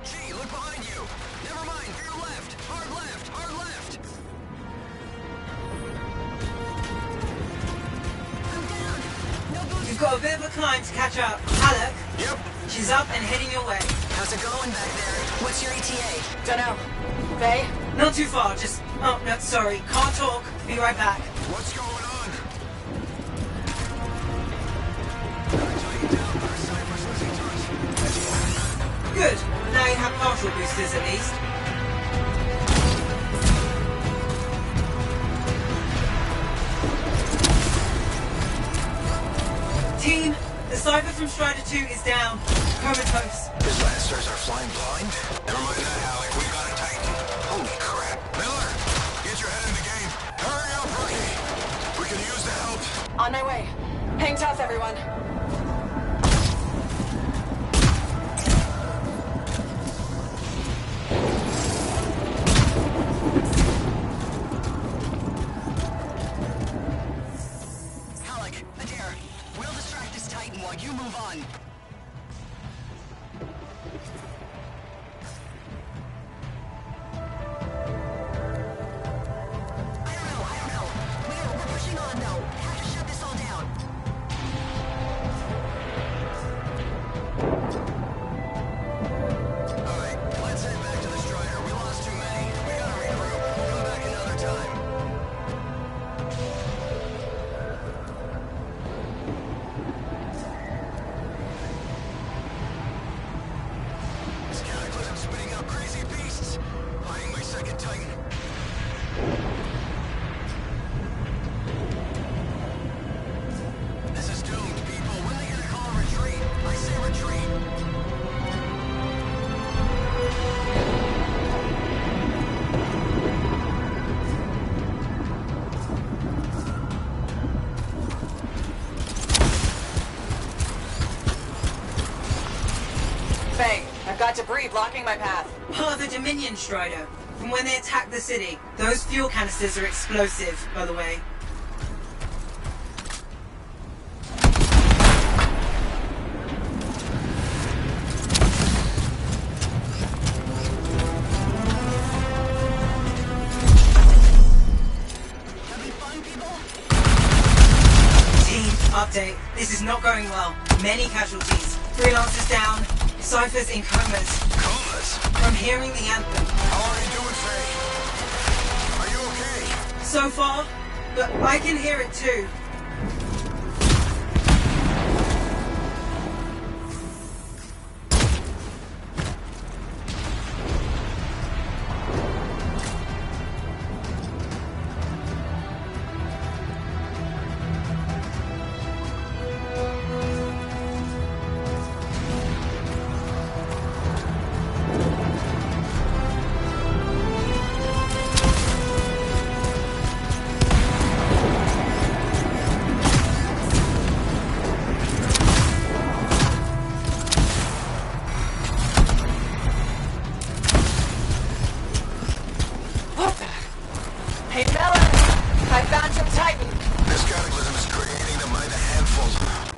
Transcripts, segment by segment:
Gee, look behind you! Never mind, your left! Hard left! Hard left! I'm down! No boost! You've got a bit of a climb to catch up. Alec? Yep. She's up and heading your way. How's it going back there? What's your ETA? Dunno. Faye? Not too far, just... Oh, no, sorry. Can't talk. Be right back. What's going on? Good. Now you have partial boosters at least. Team, the Cypher from Strider 2 is down. Comatose. His blasters are flying blind? Never mind that, Alec. We got it tight. Holy crap. Miller, get your head in the game. Hurry up, rookie. We can use the help. On my way. Hang tough, everyone. Alec, Adair, we'll distract this Titan while you move on. I don't know. We're pushing on, though. Have to shut this all down. Alright, let's head back to the Strider. We lost too many. We gotta regroup. Come back another time. This cataclysm spitting out crazy beasts. Fighting my second Titan. This is doomed, people. When they gonna call a retreat? I say retreat. Faye, I've got debris blocking my path. Part of the Dominion Strider. From when they attacked the city. Those fuel canisters are explosive, by the way. Having fun, people? Team, update. This is not going well. Many casualties. Freelancers down. Cyphers in comas. Comas? From hearing the anthem. How are you doing, Faye? Are you okay? So far, but I can hear it too. What the? Hey, Miller! I found some Titan. This cataclysm is creating them by the handful.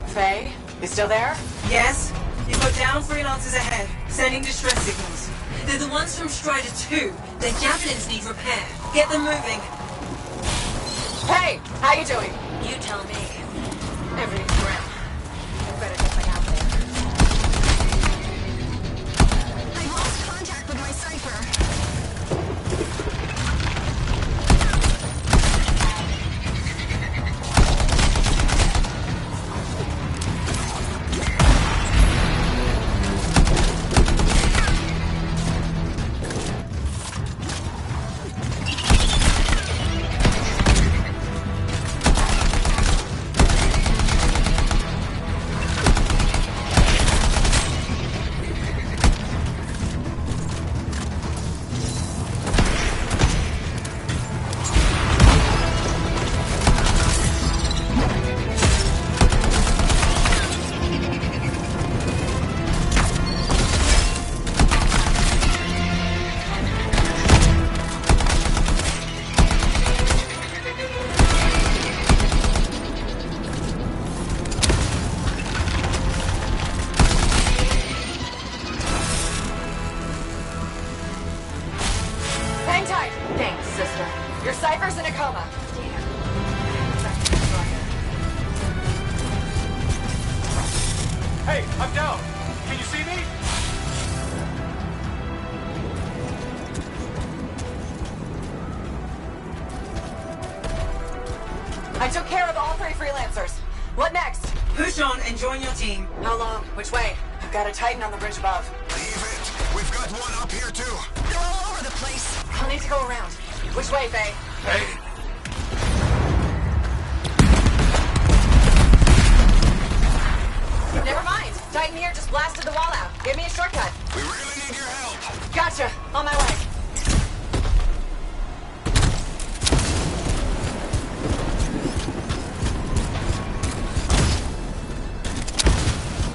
Faye, you still there? Yes? You've got down freelancers ahead, sending distress signals. They're the ones from Strider 2. Their javelins need repair. Get them moving. Hey, how you doing? You tell me. Everything's grim. I better get back out there. I lost contact with my Cypher. Hey, I'm down. Can you see me? I took care of all 3 freelancers. What next? Push on and join your team. How long? Which way? I've got a Titan on the bridge above. Leave it. We've got one up here, too. They're all over the place. I'll need to go around. Which way, Faye? Hey. Never mind. Titan here just blasted the wall out. Give me a shortcut. We really need your help. Gotcha. On my way.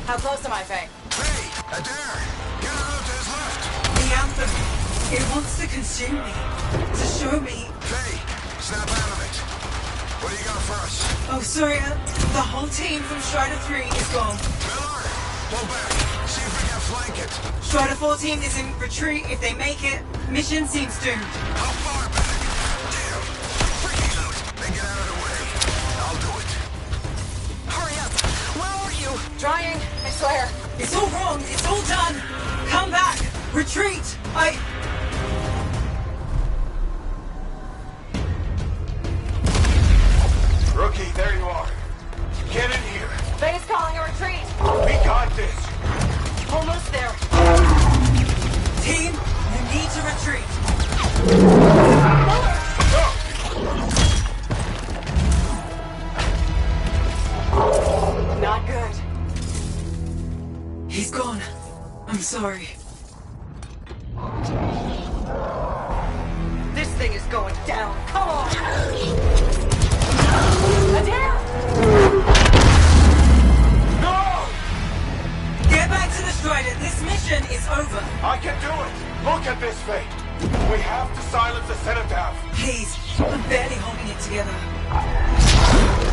How close am I, Faye? Hey, Adair. Get her out to his left. The anthem. It wants to consume me. To show me. Faye, snap out of it. What do you got for us? Oh, sorry. The whole team from Strider 3 is gone. Miller, pull back. See if we can flank it. Strider 14 is in retreat. If they make it, mission seems doomed. How far back? Damn. Freaking out. Then get out of the way. I'll do it. Hurry up. Where are you? Trying. I swear. It's all wrong. It's all done. Come back. Retreat. Rookie, there you are. Get in here. Faye's calling a retreat. We got this. Almost there. Team, you need to retreat. Not good. He's gone. I'm sorry. This thing is going down. Come on. Adair! No! Get back to the Strider. This mission is over. I can do it. Look at this, Faye. We have to silence the cenotaph. Please, I'm barely holding it together.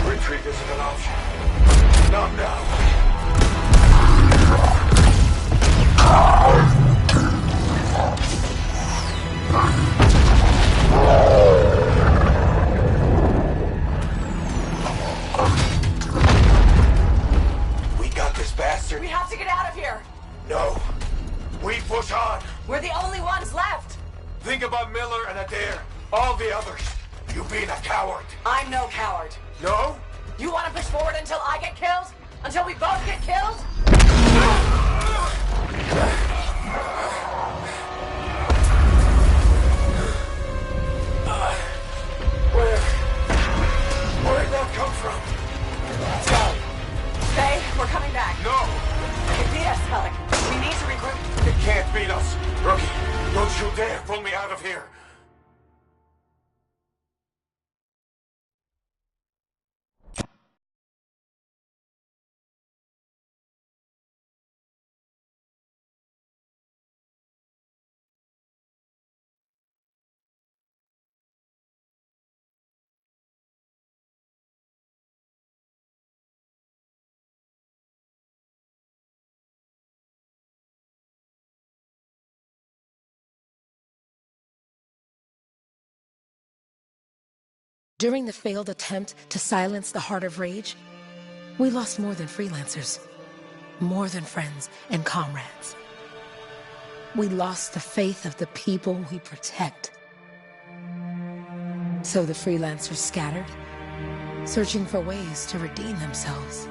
Retreat isn't an option. Not now. We got this bastard. We have to get out of here. No. We push on. We're the only ones left. Think about Miller and Adair. All the others. You being a coward. I'm no coward. No? You want to push forward until I get killed? Until we both get killed? Where'd that come from? Let's go. Faye, we're coming back. No! They beat us, Alec. We need to regroup. It can't beat us. Rookie, don't you dare pull me out of here. During the failed attempt to silence the Heart of Rage, we lost more than freelancers, more than friends and comrades. We lost the faith of the people we protect. So the freelancers scattered, searching for ways to redeem themselves.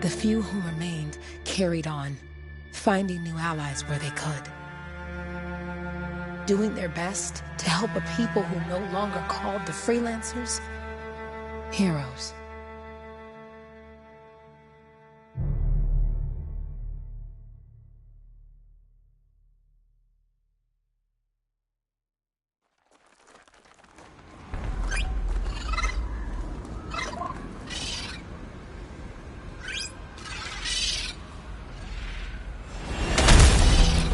The few who remained carried on, finding new allies where they could. Doing their best to help a people who no longer called the freelancers heroes.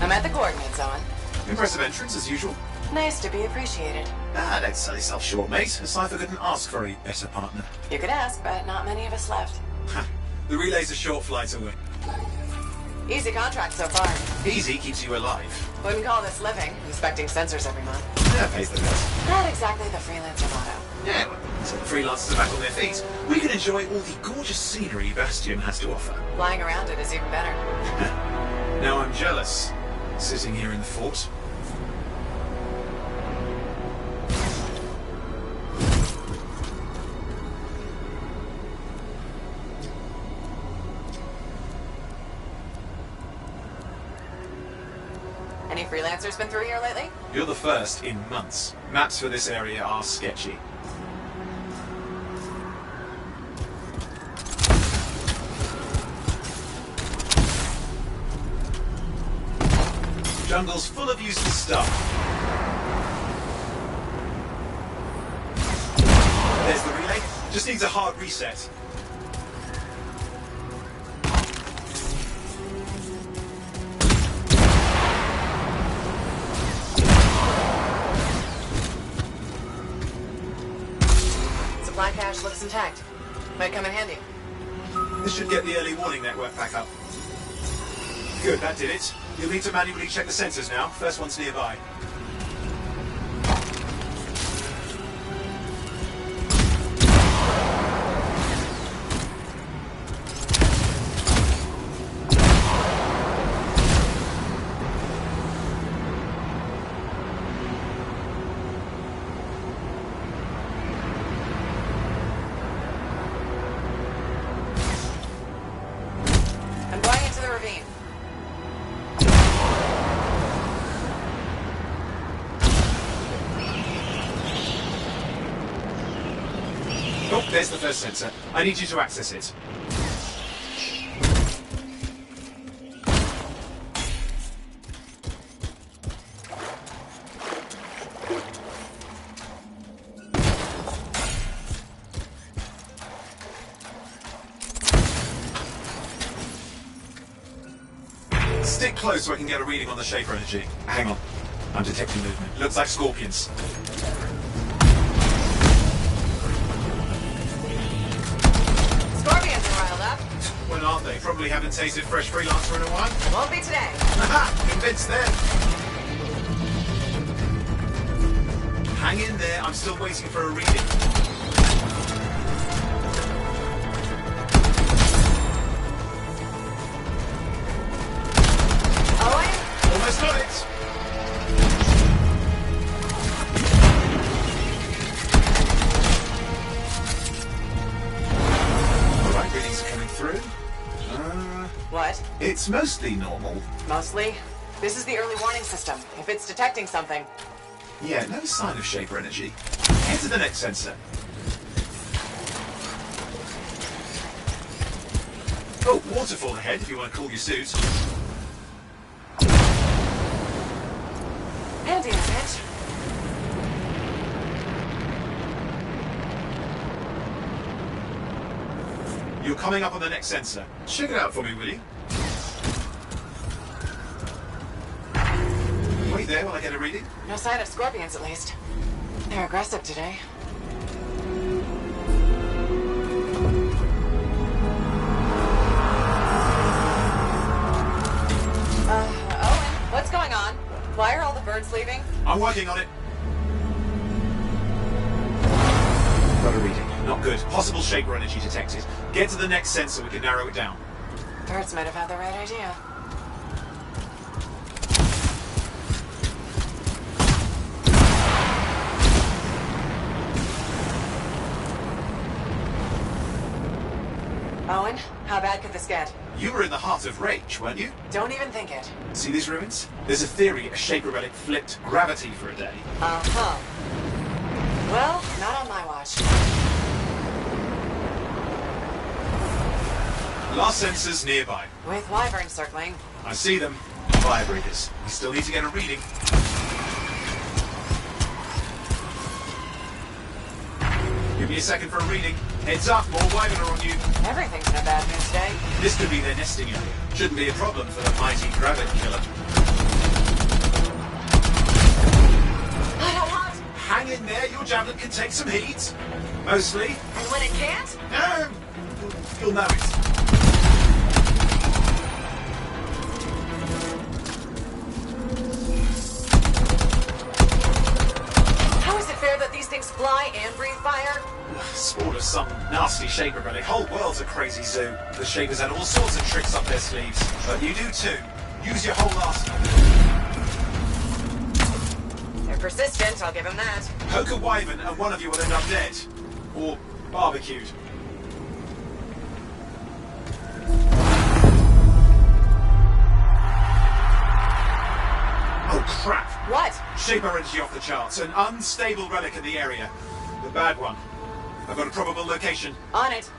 I'm at the coordinate zone. Impressive entrance, as usual. Nice to be appreciated. Don't sell yourself short, mate. A cipher couldn't ask for a better partner. You could ask, but not many of us left. The relay's a short flight away. Easy contract so far. Easy keeps you alive. Wouldn't call this living, inspecting sensors every month. Yeah, pays the bills. Not exactly the freelancer motto. Yeah, So the freelancers are back on their feet. We can enjoy all the gorgeous scenery Bastion has to offer. Flying around it is even better. Now I'm jealous, sitting here in the fort. Any freelancers been through here lately? You're the first in months. Maps for this area are sketchy. Jungle's full of useless stuff. There's the relay. Just needs a hard reset. Supply cache looks intact. Might come in handy. This should get the early warning network back up. Good, that did it. You'll need to manually check the sensors now. First one's nearby. I'm going into the ravine. Oh, there's the first sensor. I need you to access it. Stick close so I can get a reading on the Shaper energy. Hang on. I'm detecting movement. Looks like scorpions. Scorpions are riled up. Well, aren't they? Probably haven't tasted fresh freelancer in a while. Won't be today. Aha! Convinced them. Hang in there. I'm still waiting for a reading. Owen? Almost got it. All right, readings are coming through. What? It's mostly normal. Mostly. This is the early warning system. If it's detecting something. Yeah, no sign of Shaper energy. Head to the next sensor. Oh, waterfall ahead if you want to cool your suit. Handy, bitch. You're coming up on the next sensor. Check it out for me, will you? Wait there while I get a reading. No sign of scorpions, at least. They're aggressive today. Owen, what's going on? Why are all the birds leaving? I'm working on it. Got a reading. Not good. Possible Shaper energy detected. Get to the next sensor, we can narrow it down. Birds might have had the right idea. Owen, how bad could this get? You were in the heart of Rage, weren't you? Don't even think it. See these ruins? There's a theory a Shaper relic flipped gravity for a day. Uh-huh. Well, not on my watch. Last sensor's nearby. With wyverns circling. I see them. Fire breathers. We still need to get a reading. Give me a second for a reading. Heads up, more wyvern are on you. Everything's in a bad mood today. This could be their nesting area. Shouldn't be a problem for the mighty gravity killer. I don't want. Hang in there, your javelin can take some heat. Mostly. And when it can't? No! You'll know it. How is it fair that these things fly and breathe fire? nasty Shaper relic. Whole world's a crazy zoo. The Shapers had all sorts of tricks up their sleeves. But you do too. Use your whole arsenal. They're persistent, I'll give them that. Poke a wyvern and one of you will end up dead. Or barbecued. Oh crap! What? Shaper energy off the charts. An unstable relic in the area. The bad one. I've got a probable location. On it.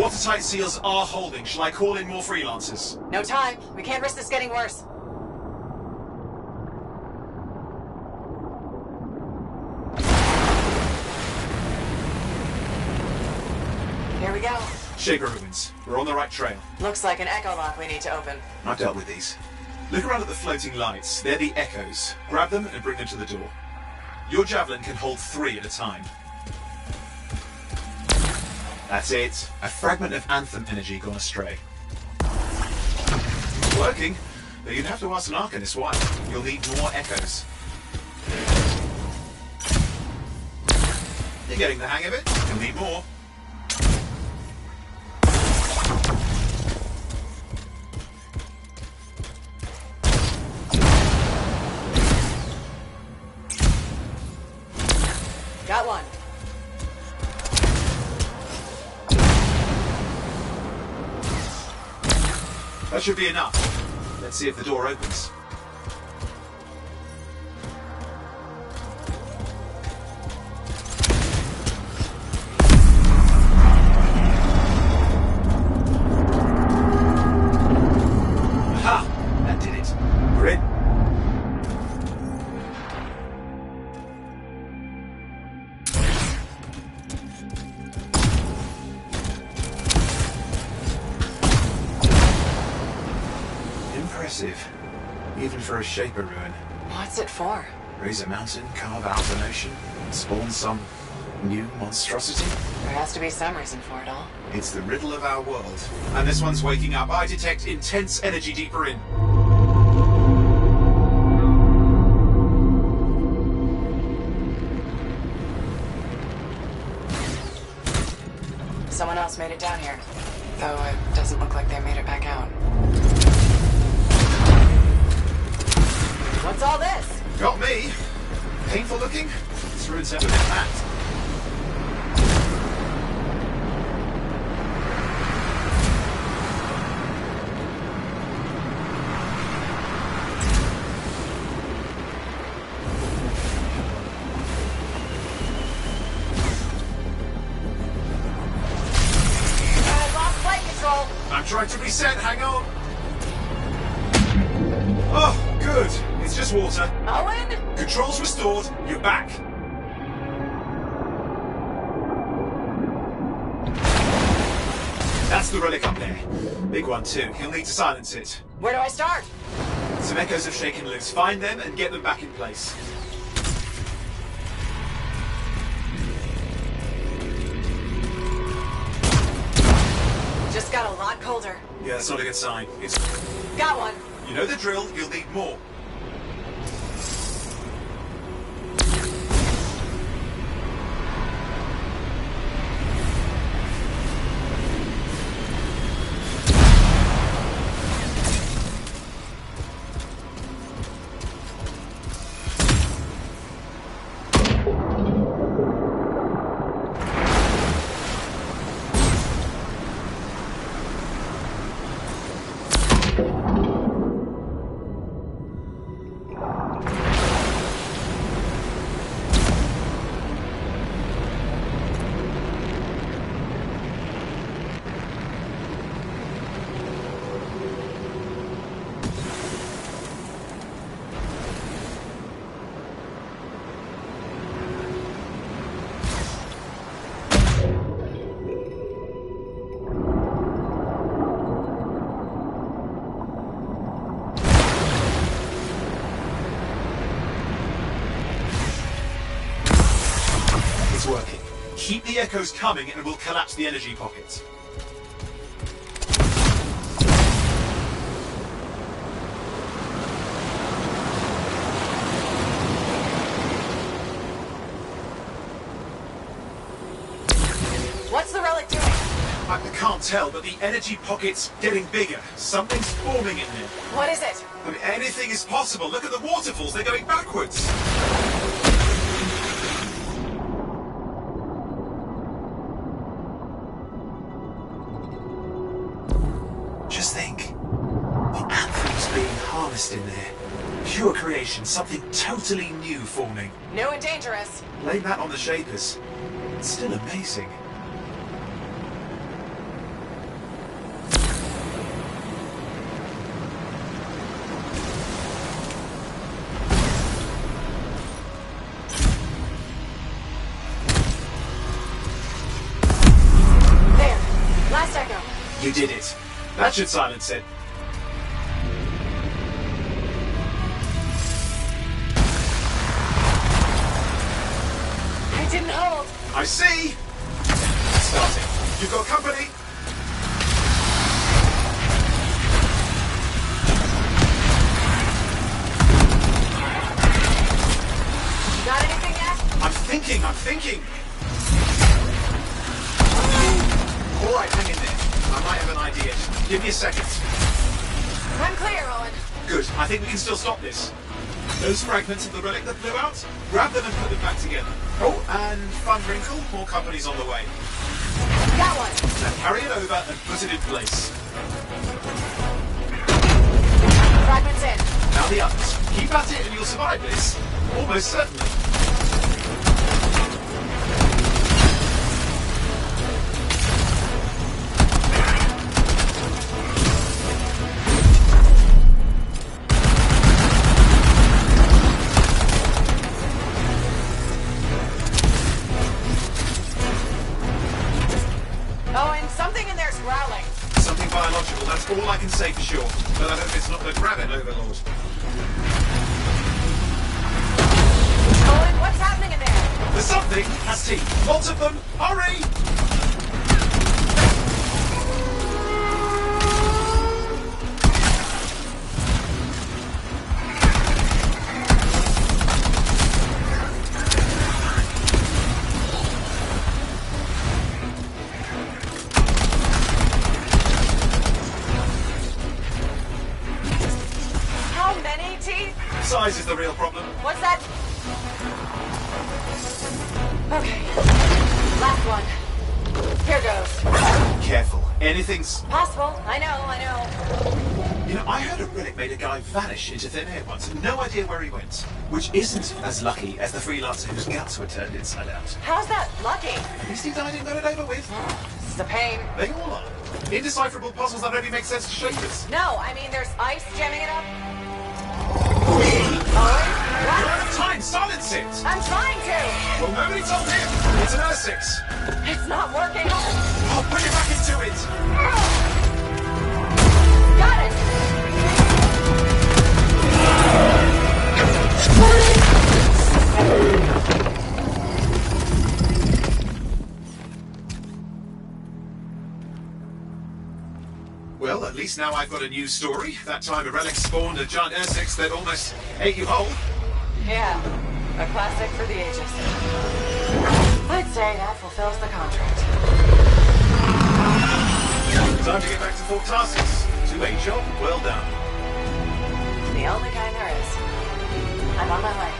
Watertight seals are holding. Shall I call in more freelancers? No time. We can't risk this getting worse. Here we go. Shaper ruins. We're on the right trail. Looks like an echo lock we need to open. I've dealt with these. Look around at the floating lights. They're the echoes. Grab them and bring them to the door. Your javelin can hold 3 at a time. That's it. A fragment of Anthem energy gone astray. Working, but you'd have to ask an Arcanist why. You'll need more echoes. You're getting the hang of it. You'll need more. Got one. That should be enough. Let's see if the door opens. Aha! That did it. We're in. Impressive. Even for a Shaper ruin. What's it for? Raise a mountain, carve out an ocean, spawn some new monstrosity? There has to be some reason for it all. It's the riddle of our world. And this one's waking up. I detect intense energy deeper in. Someone else made it down here. Though it doesn't look like they made it back out. What's all this? Got me. Painful looking? This ruin's never been packed. Lost flight control. I'm trying to reset, hang on. Oh, good. It's just water. Owen? Controls restored. You're back. That's the relic up there. Big one too. You'll need to silence it. Where do I start? Some echoes have shaken loose. Find them and get them back in place. Just got a lot colder. Yeah, that's not a good sign. It's... Got one. You know the drill. You'll need more. It's working. Keep the echoes coming and we'll collapse the energy pockets. I can't tell, but the energy pocket's getting bigger. Something's forming in there. What is it? I mean, anything is possible. Look at the waterfalls, they're going backwards. Just think. The anthem's being harnessed in there. Pure creation, something totally new forming. New and dangerous. Blame that on the Shapers. It's still amazing. There. Last echo. You did it. That should silence it. It didn't hold. I see! Starting. You've got company. Got anything yet? I'm thinking. All right, hang in there. I might have an idea. Give me a second. I'm clear, Owen. Good. I think we can still stop this. Those fragments of the relic that blew out, grab them and put them back together. Oh, and fun wrinkle, more company's on the way. Got one. Now carry it over and put it in place. Fragments in. Now the others. Keep at it and you'll survive this. Almost certainly. Owen, something in there's growling. Something biological, that's all I can say for sure. But I hope it's not the Grabbit Overlord. Owen, what's happening in there? The something has teeth. Lots of them. Hurry! How many teeth? Size is the real problem. What's that? Okay. Last one. Here goes. Careful. Anything's... Possible. I know. You know, I heard a relic made a guy vanish into thin air once, and no idea where he went. Which isn't as lucky as the freelancer whose guts were turned inside out. How's that lucky? At least he died and got it over with. This is a pain. They all are. Indecipherable puzzles that only make sense to Shapers. No, I mean there's ice jamming it up. You're Owen, what? out of time! Silence it! I'm trying to. Well, nobody told him! It's an Ursix! It's not working. Oh, put it back into it! Got it. Well, at least now I've got a new story. That time a relic spawned a giant Ursix that almost ate you whole. Yeah, a classic for the ages. I'd say that fulfills the contract. Time to get back to Fort Tarsus. 2-8 job, well done. The only kind there is. I'm on my way.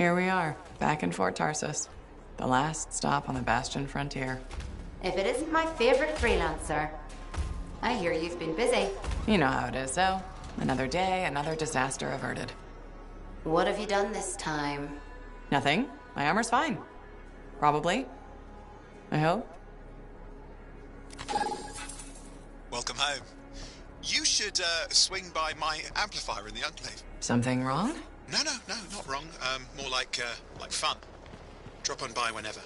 Here we are, back in Fort Tarsus. The last stop on the Bastion frontier. If it isn't my favorite freelancer. I hear you've been busy. You know how it is, though. Another day, another disaster averted. What have you done this time? Nothing. My armor's fine. Probably. I hope. Welcome home. You should swing by my amplifier in the Enclave. Something wrong? No, not wrong. More like fun. Drop on by whenever.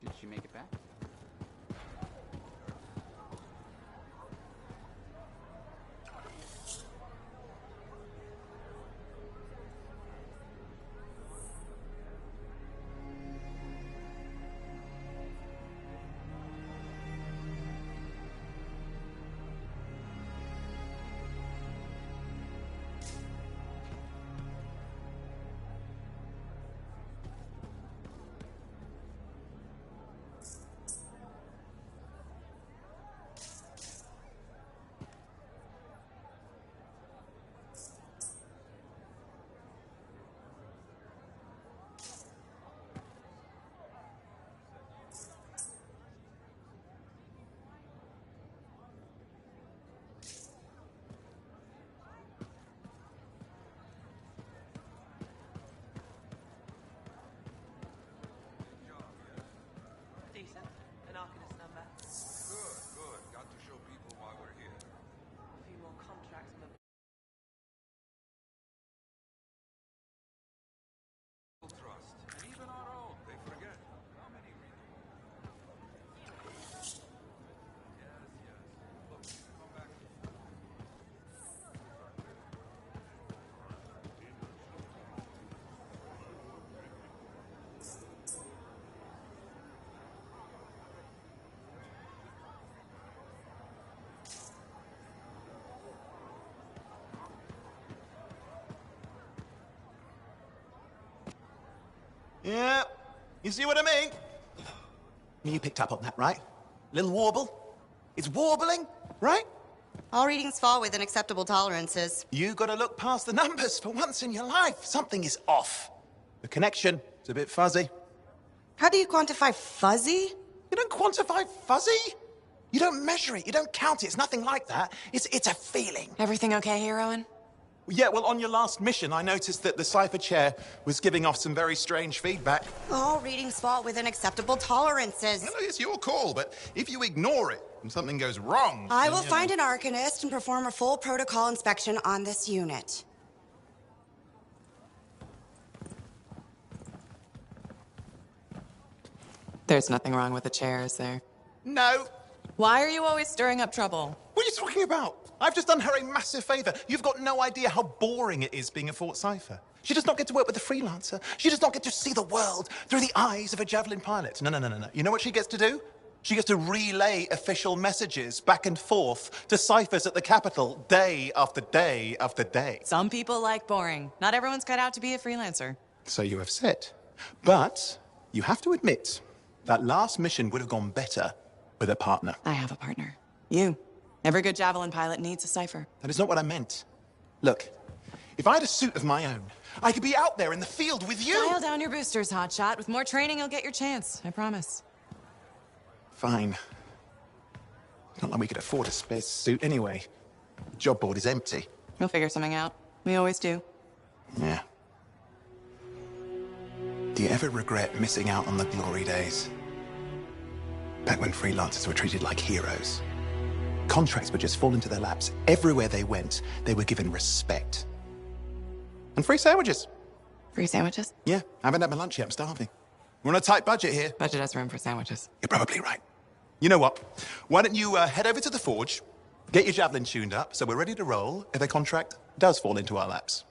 Did she make it back? Yeah, you see what I mean? You picked up on that, right? Little warble? It's warbling, right? All readings fall within acceptable tolerances. You gotta look past the numbers for once in your life. Something is off. The connection is a bit fuzzy. How do you quantify fuzzy? You don't quantify fuzzy? You don't measure it, you don't count it, it's nothing like that. It's a feeling. Everything okay here, Owen? Yeah, well, on your last mission, I noticed that the cipher chair was giving off some very strange feedback. All readings fall within acceptable tolerances. Well, it's your call, but if you ignore it and something goes wrong... I will find an arcanist and perform a full protocol inspection on this unit. There's nothing wrong with the chair, is there? No. Why are you always stirring up trouble? What are you talking about? I've just done her a massive favor. You've got no idea how boring it is being a Fort Cipher. She does not get to work with a freelancer. She does not get to see the world through the eyes of a javelin pilot. No. You know what she gets to do? She gets to relay official messages back and forth to ciphers at the Capitol day after day after day. Some people like boring. Not everyone's cut out to be a freelancer. So you have said. But you have to admit, that last mission would have gone better with a partner. I have a partner. You. Every good javelin pilot needs a cipher. That is not what I meant. Look, if I had a suit of my own, I could be out there in the field with you. Dial down your boosters, hotshot. With more training, you'll get your chance. I promise. Fine. Not like we could afford a spare suit anyway. The job board is empty. We'll figure something out. We always do. Yeah. Do you ever regret missing out on the glory days? Back when freelancers were treated like heroes. Contracts would just fall into their laps. Everywhere they went, they were given respect. And free sandwiches. Free sandwiches? Yeah, I haven't had my lunch yet. I'm starving. We're on a tight budget here. Budget has room for sandwiches. You're probably right. You know what? Why don't you head over to the forge, get your javelin tuned up, so we're ready to roll if a contract does fall into our laps.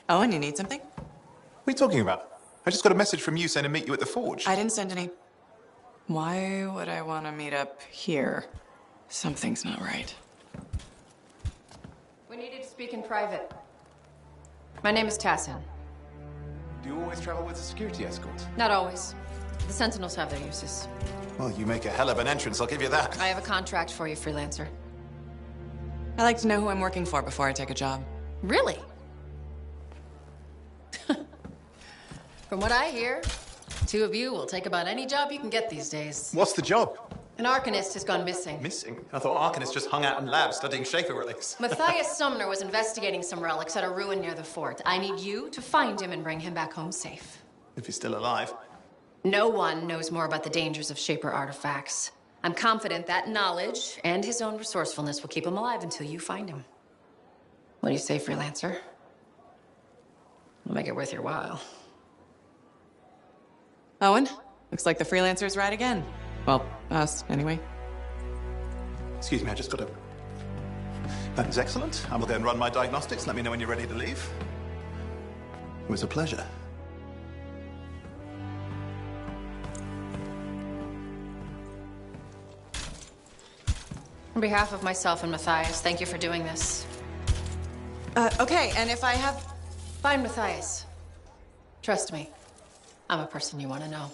Owen, you need something? What are you talking about? I just got a message from you saying to meet you at the forge. I didn't send any. Why would I want to meet up here? Something's not right. We needed to speak in private. My name is Tassin. Do you always travel with a security escort? Not always. The Sentinels have their uses. Well, you make a hell of an entrance, I'll give you that. I have a contract for you, freelancer. I like to know who I'm working for before I take a job. Really? From what I hear, two of you will take about any job you can get these days. What's the job? An Arcanist has gone missing. Missing? I thought Arcanists just hung out in labs studying Schaefer relics. Matthias Sumner was investigating some relics at a ruin near the fort. I need you to find him and bring him back home safe. If he's still alive. No one knows more about the dangers of Shaper artifacts. I'm confident that knowledge and his own resourcefulness will keep him alive until you find him. What do you say, freelancer? We'll make it worth your while. Owen, looks like the freelancer's right again. Well, us, anyway. Excuse me, I just got to... That is excellent. I will go and run my diagnostics. Let me know when you're ready to leave. It was a pleasure. On behalf of myself and Matthias, thank you for doing this. Okay, and if I have... Find Matthias. Trust me, I'm a person you want to know.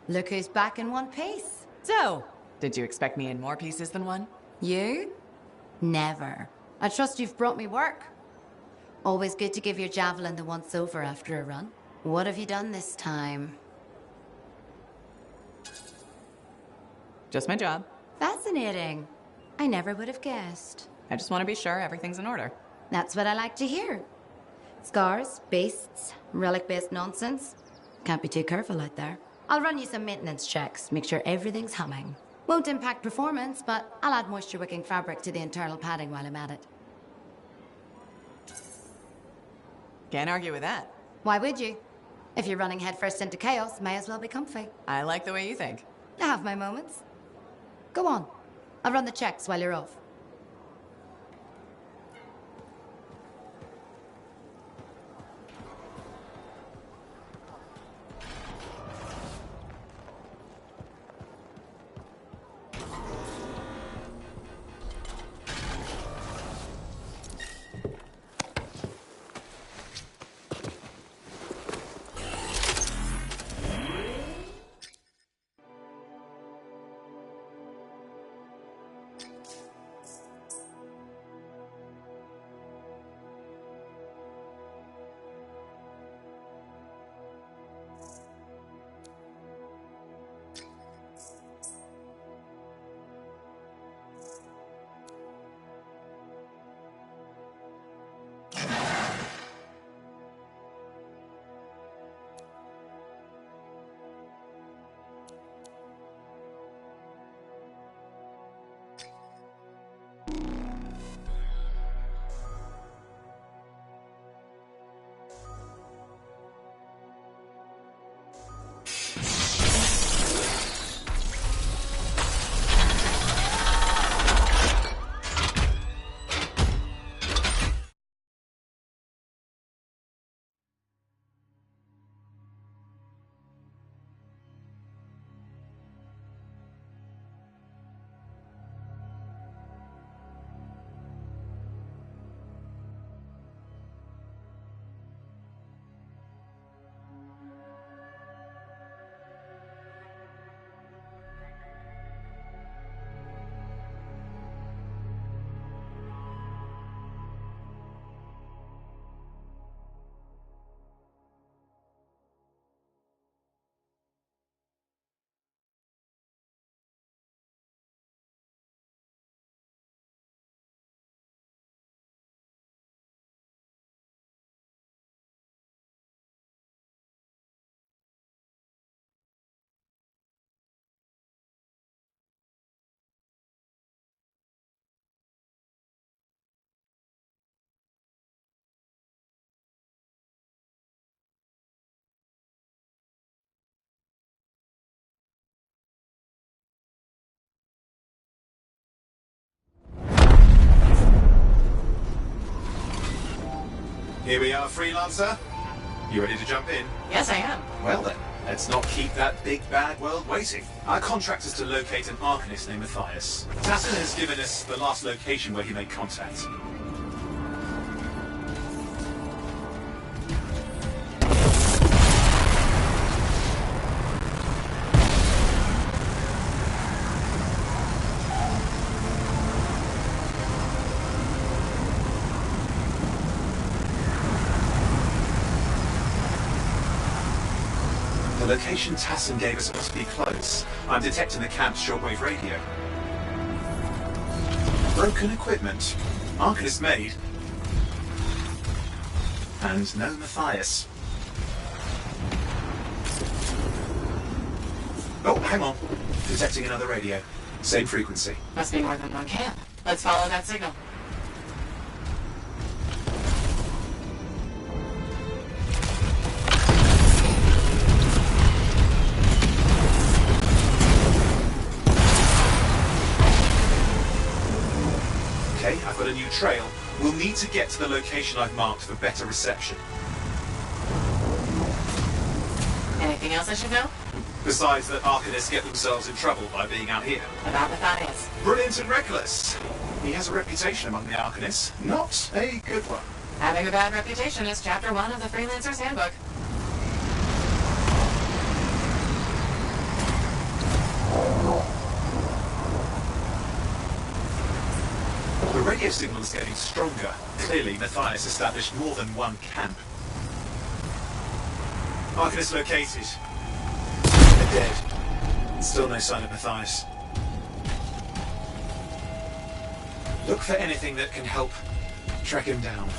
Look who's back in one piece. So, did you expect me in more pieces than one? You? Never. I trust you've brought me work. Always good to give your javelin the once over after a run. What have you done this time? Just my job. Fascinating. I never would have guessed. I just want to be sure everything's in order. That's what I like to hear. Scars, beasts, relic-based nonsense. Can't be too careful out there. I'll run you some maintenance checks, make sure everything's humming. Won't impact performance, but I'll add moisture-wicking fabric to the internal padding while I'm at it. Can't argue with that. Why would you? If you're running headfirst into chaos, may as well be comfy. I like the way you think. I have my moments. Go on. I'll run the checks while you're off. Here we are, Freelancer. You ready to jump in? Yes, I am. Well then, let's not keep that big bad world waiting. Our contract is to locate an Arcanist named Matthias. Tassin has given us the last location where he made contact. The location Tassin gave us must be close. I'm detecting the camp's shortwave radio. Broken equipment. Arcanist made. And no Matthias. Oh, hang on. Detecting another radio. Same frequency. Must be more than one camp. Let's follow that signal. Okay, I've got a new trail. We'll need to get to the location I've marked for better reception. Anything else I should know? Besides that Arcanists get themselves in trouble by being out here. About Matthias. Brilliant and reckless. He has a reputation among the Arcanists. Not a good one. Having a bad reputation is chapter 1 of the Freelancer's Handbook. The radio signal is getting stronger. Clearly, Matthias established more than one camp. Arcanist located. They're dead. Still no sign of Matthias. Look for anything that can help track him down.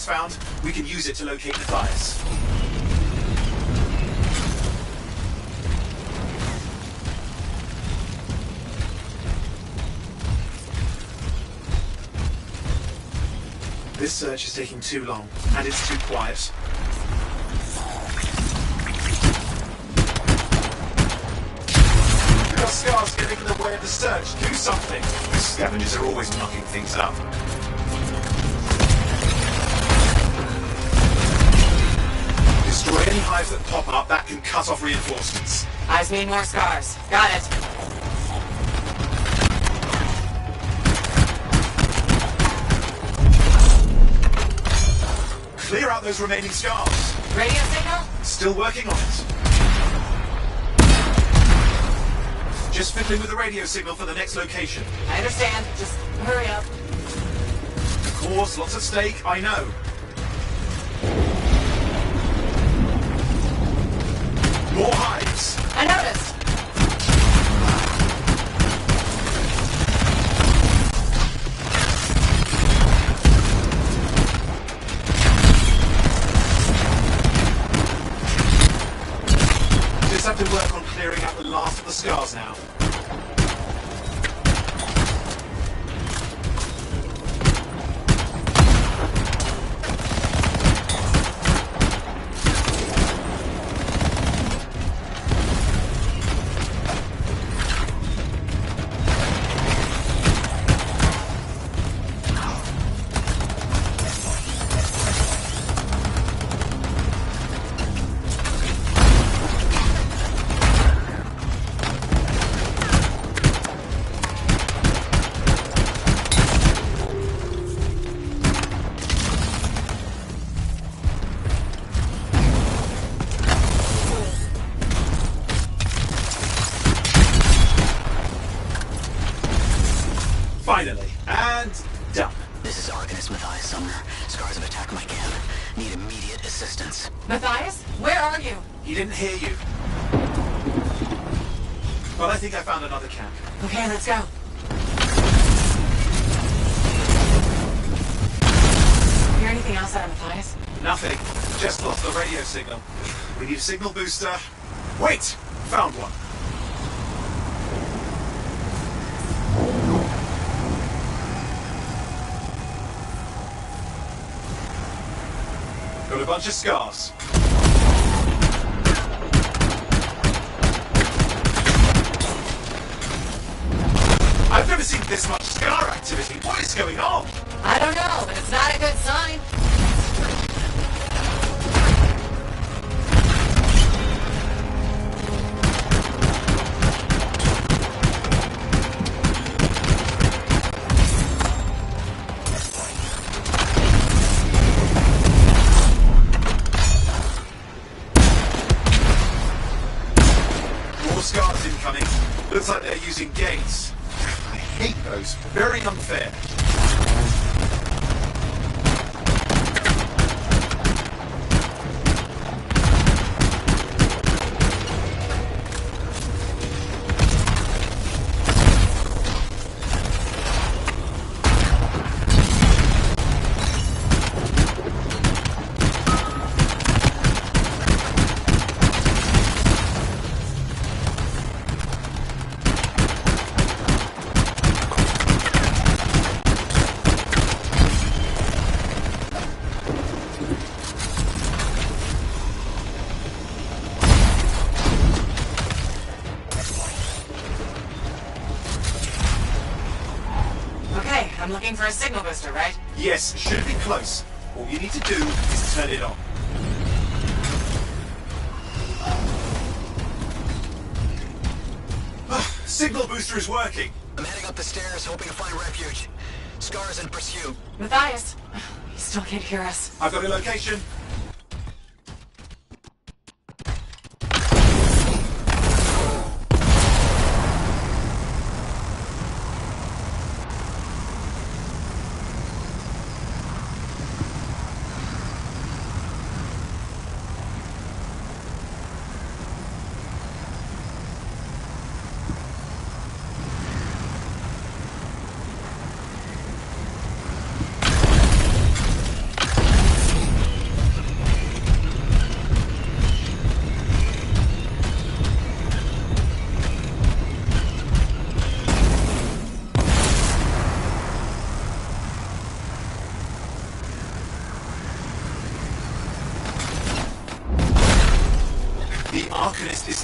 device found. We can use it to locate Matthias. This search is taking too long, and it's too quiet. We've got scars getting in the way of the search. Do something. The scavengers are always mucking things up. Destroy any hives that pop up, that can cut off reinforcements. Eyes mean more scars. Got it. Clear out those remaining scars. Radio signal? Still working on it. Just fiddling with the radio signal for the next location. I understand. Just hurry up. Of course, lots at stake, I know. More hives. I noticed. Just have to work on clearing out the last of the scars now. Finally. And done. This is Arcanist Matthias Sumner. Scars have attacked my camp. Need immediate assistance. Matthias? Where are you? He didn't hear you. But I think I found another camp. Okay, let's go. Hear anything else out of Matthias? Nothing. Just lost the radio signal. We need a signal booster. Wait! Found one. Got a bunch of scars. I've never seen this much scar activity. What is going on? I don't know, but it's not a good sign. More scars incoming. Looks like they're using gates. I hate those. Very unfair. Okay, I'm looking for a signal booster, right? Yes, should be close. All you need to do is turn it on. Signal booster is working. I'm heading up the stairs, hoping to find refuge. Scars in pursuit. Matthias, he still can't hear us. I've got a location.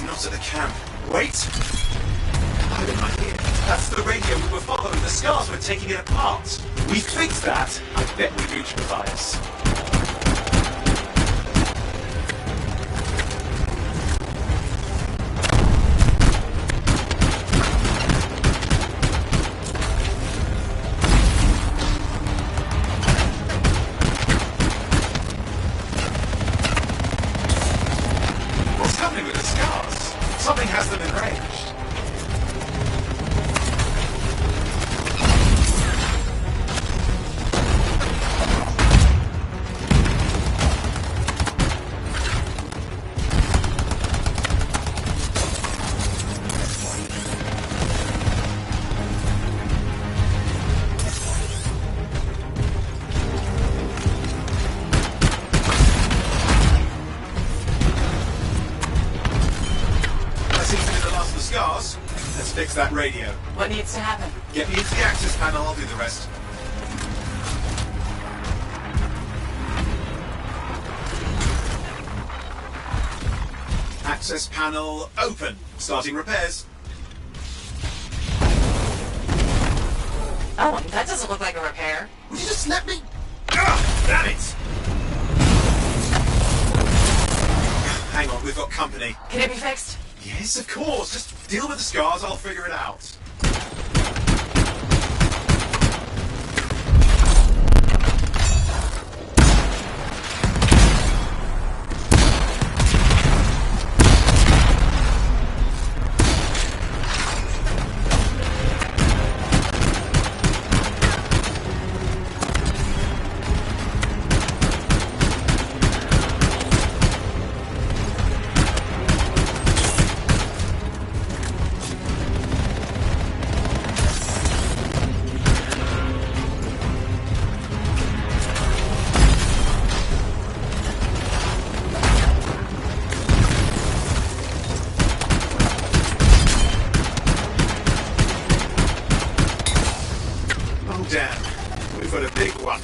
It's not at the camp. Wait! Why am I here? That's the radio we were following. The scars were taking it apart. We fixed that. I bet we reached Matthias. What's happening with the scars? Something has them enraged. Let's fix that radio. What needs to happen? Get me into the access panel, I'll do the rest. Access panel open. Starting repairs. Oh, that doesn't look like a repair. Would you just let me? Ah, damn it! Hang on, we've got company. Can it be fixed? Yes, of course. Just deal with the scars, I'll figure it out. Damn, we've got a big one.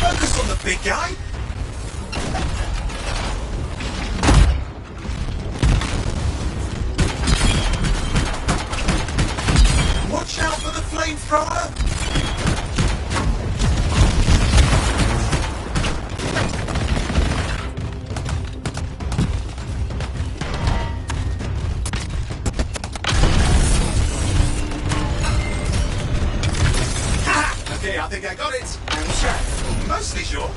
Focus on the big guy. Watch out for the flamethrower. Okay, I think I got it. Are you sure? Mostly sure.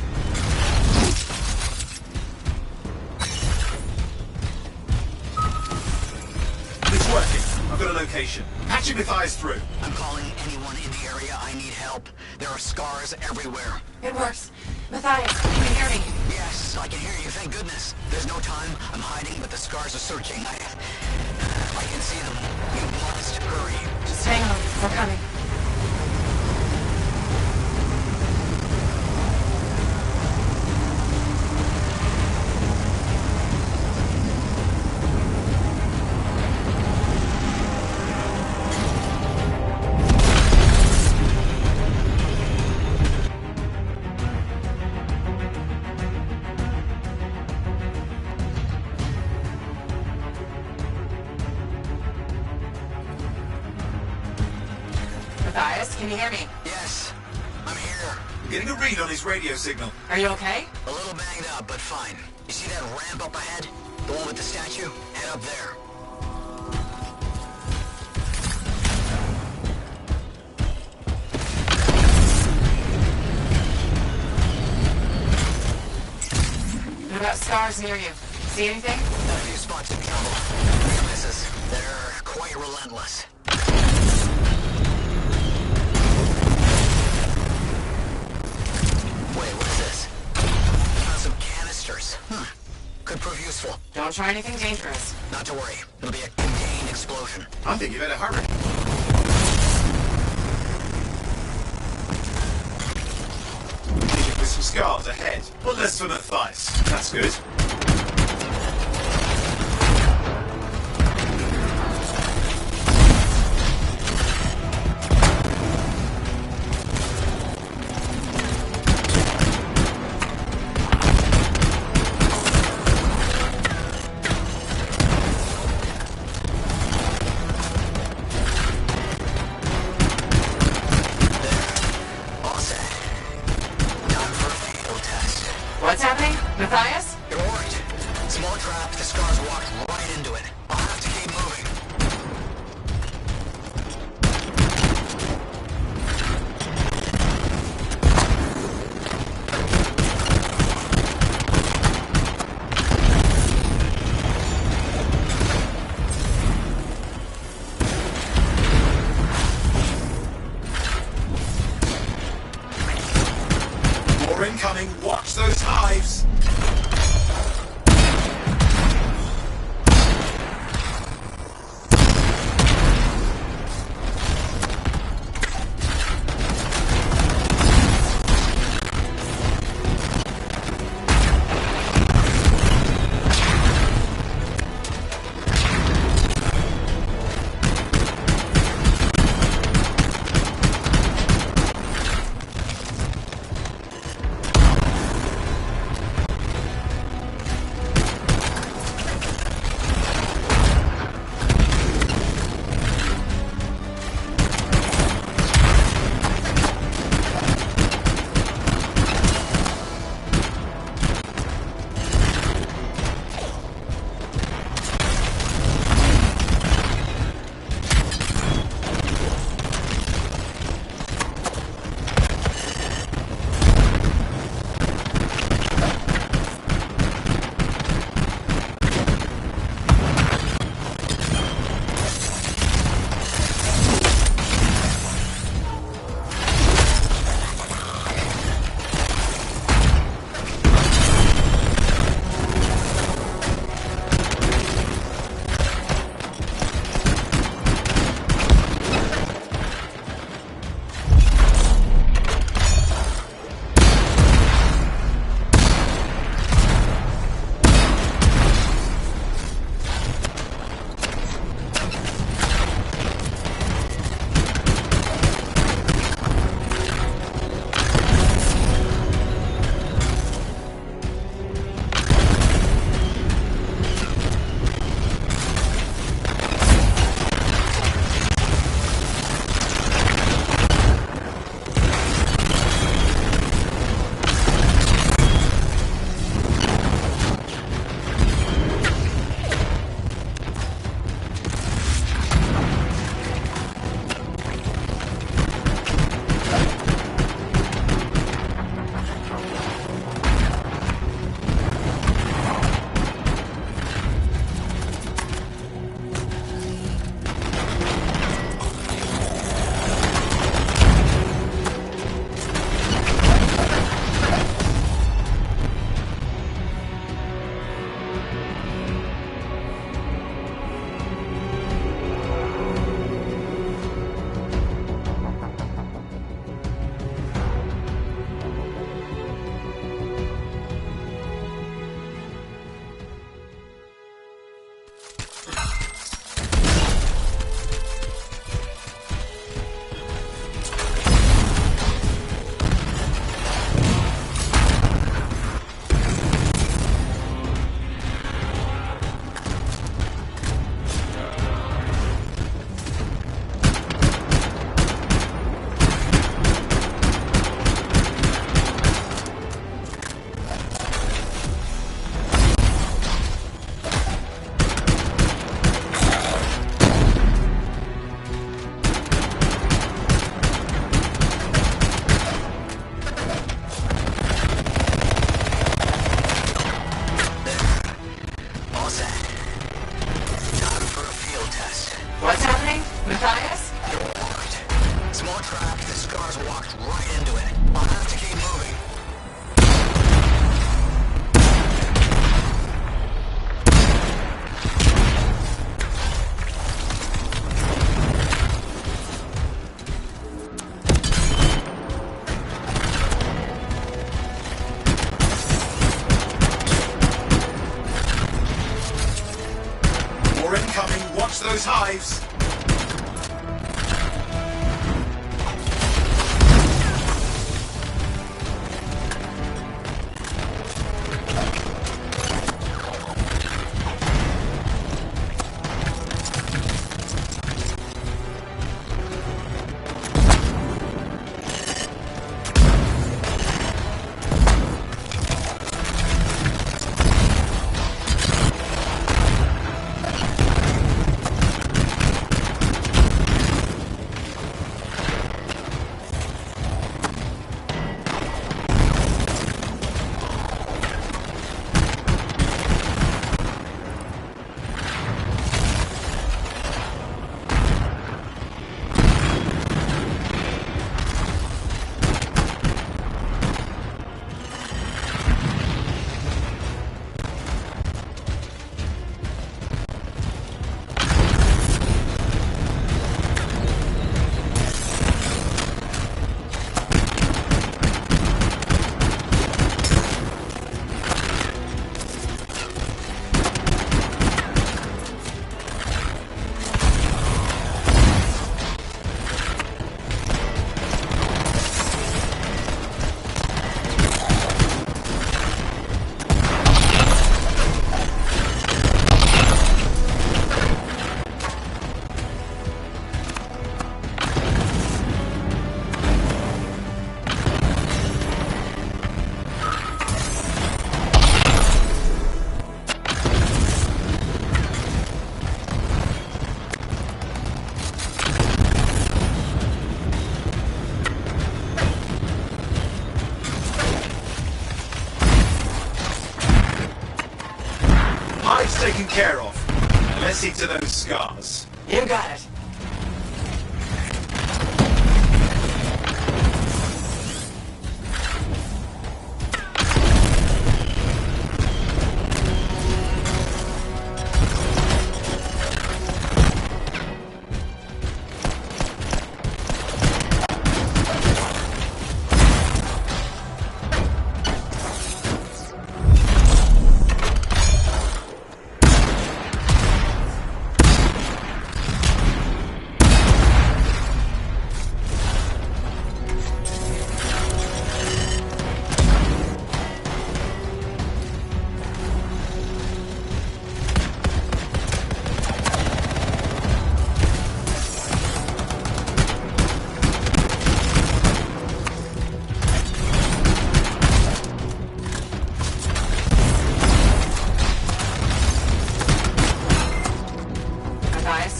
It's working. I've got a location. Patching Matthias through. I'm calling anyone in the area. I need help. There are scars everywhere. It works. Matthias, can you hear me? Yes, I can hear you. Thank goodness. There's no time. I'm hiding, but the scars are searching. I can see them. You must hurry. Just hang on. We're coming. Matthias, can you hear me? Yes, I'm here. I'm getting a read on his radio signal. Are you okay? A little banged up, but fine. You see that ramp up ahead? The one with the statue? Head up there. What about scars near you? See anything? A few spots of trouble. Near misses. They're quite relentless. Wait, what is this? Found some canisters. Could prove useful. Don't try anything dangerous. Not to worry. It'll be a contained explosion. I think you better hurry. With some scars ahead. Well, less for Matthias. That's good. coming. Watch those hives. care of. Now let's see to those scars. You got it.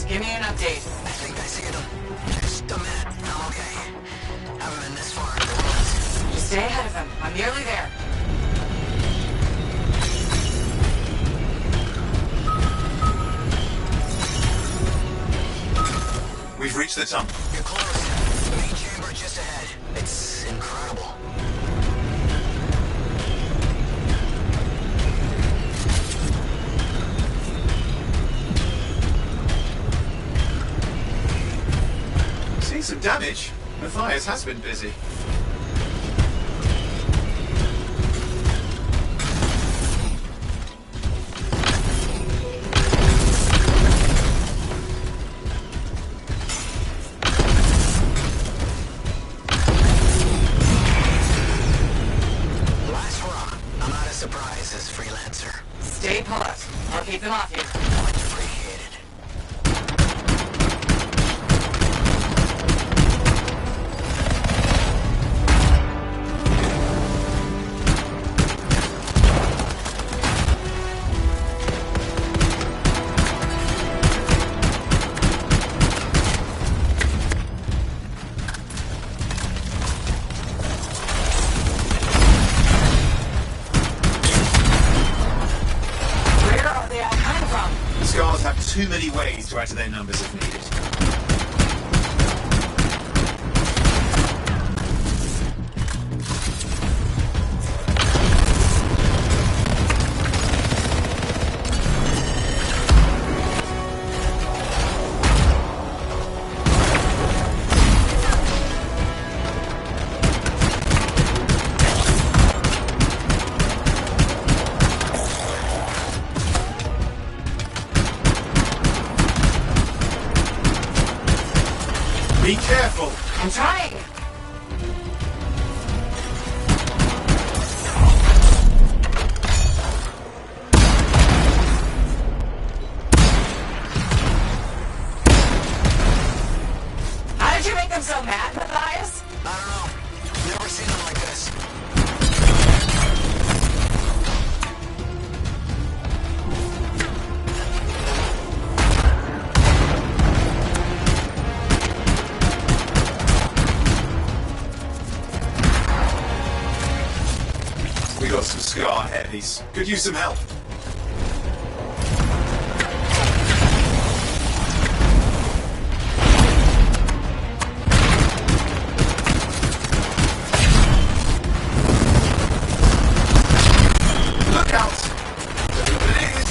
Give me an update. I think I see them. Just a minute. I'm okay. Haven't been this far in the woods. Just stay ahead of them. I'm nearly there. We've reached the tunnel. You're close. Main chamber just ahead. It's incredible. Seeing some damage. Matthias has been busy. Last hurrah. I'm out of surprises, freelancer. Stay put. I'll keep them off you. Much appreciated. Where are they all coming from? The scars have too many ways to add to their numbers if needed. Be careful! I'm trying. How did you make them so mad, Matthias? I don't know. Never seen them like this. We got some scar heavies. Could use some help. Look out!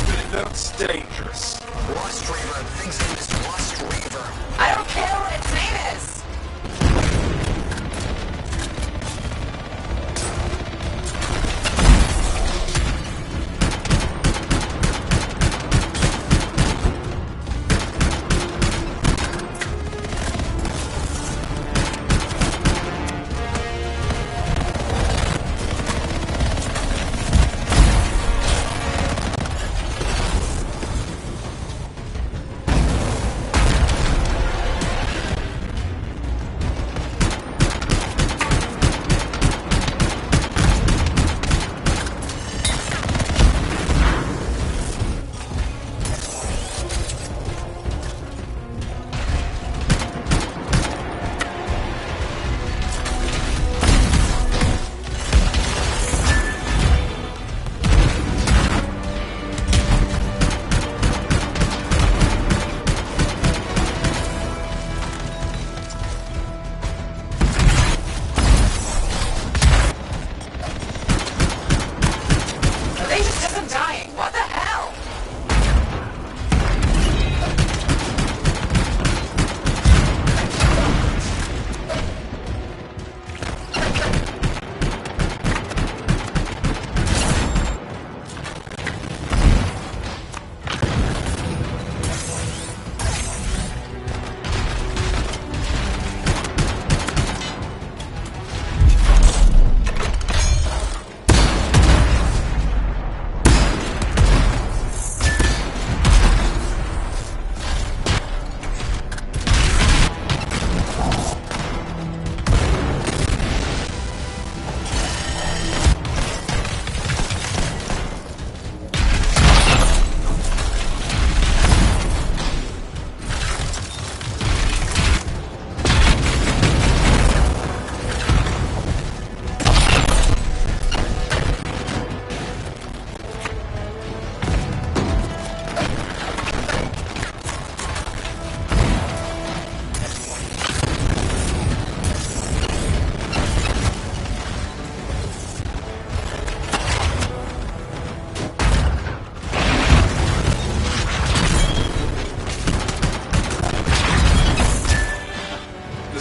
It looks dangerous. Rust Reaver. The thing's name is Rust Reaver. I don't care what its name is.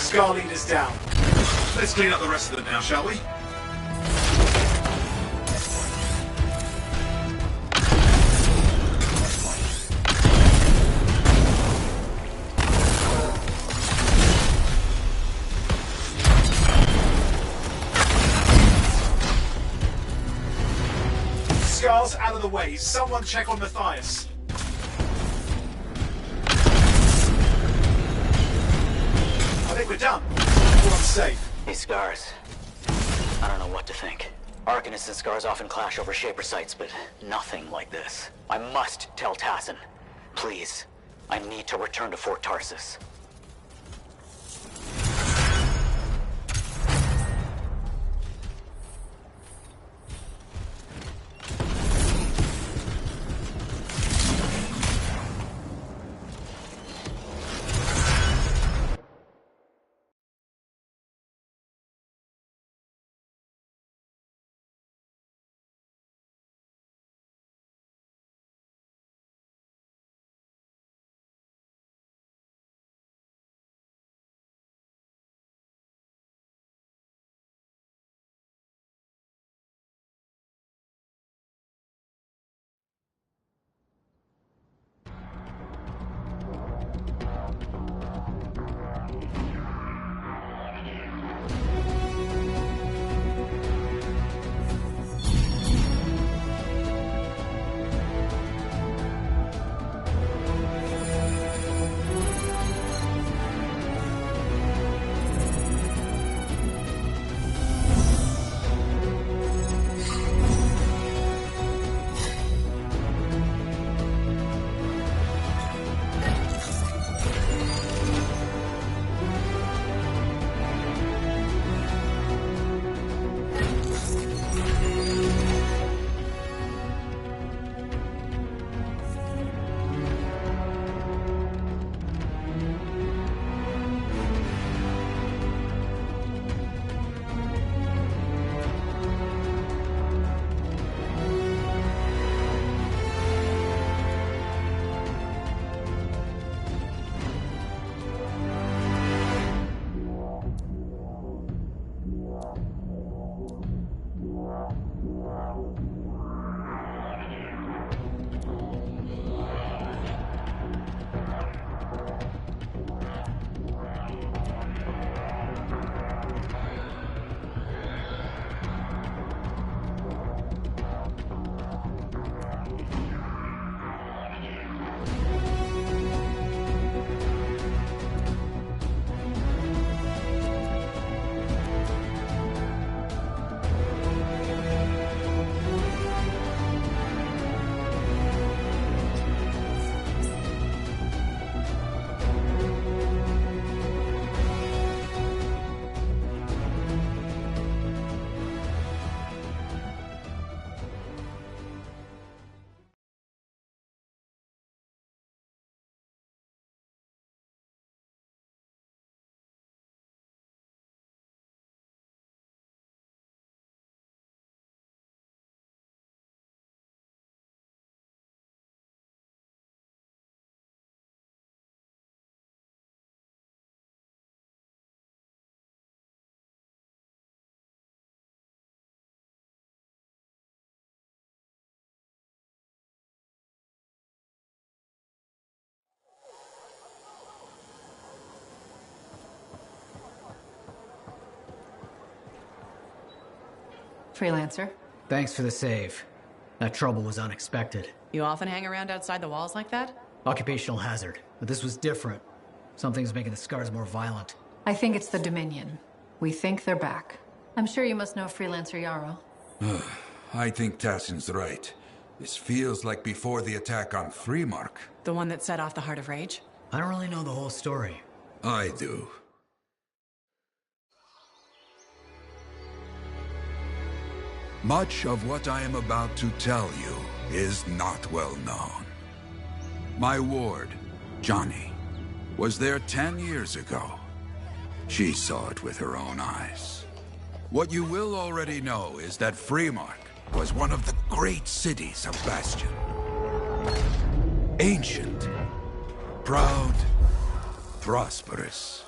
Scar leader's down. Let's clean up the rest of them now, shall we? Scar's out of the way. Someone check on Matthias. I think we're done. We're on safe. These Scars. I don't know what to think. Arcanists and Scars often clash over Shaper sites, but nothing like this. I must tell Tassin. Please. I need to return to Fort Tarsus. Freelancer. Thanks for the save. That trouble was unexpected. You often hang around outside the walls like that? Occupational hazard. But this was different. Something's making the Scars more violent. I think it's the Dominion. We think they're back. I'm sure you must know Freelancer Yarrow. I think Tassin's right. This feels like before the attack on Freemark. The one that set off the Heart of Rage? I don't really know the whole story. I do. Much of what I am about to tell you is not well known. My ward, Johnny, was there 10 years ago. She saw it with her own eyes. What you will already know is that Freemark was one of the great cities of Bastion. Ancient, proud, prosperous.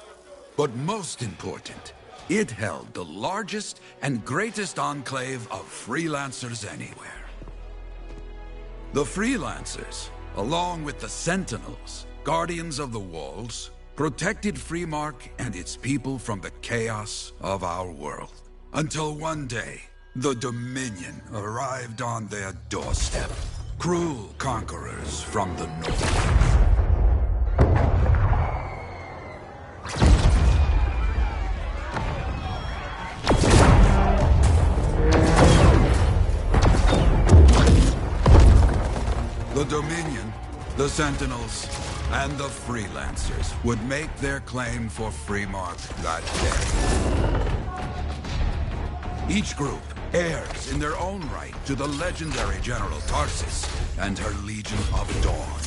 But most important, it held the largest and greatest enclave of freelancers anywhere. The freelancers, along with the Sentinels, Guardians of the Walls, protected Freemark and its people from the chaos of our world. Until one day, the Dominion arrived on their doorstep. Cruel conquerors from the north. The Dominion, the Sentinels, and the Freelancers would make their claim for Freemark that day. Each group heirs in their own right to the legendary General Tarsis and her Legion of Dawn.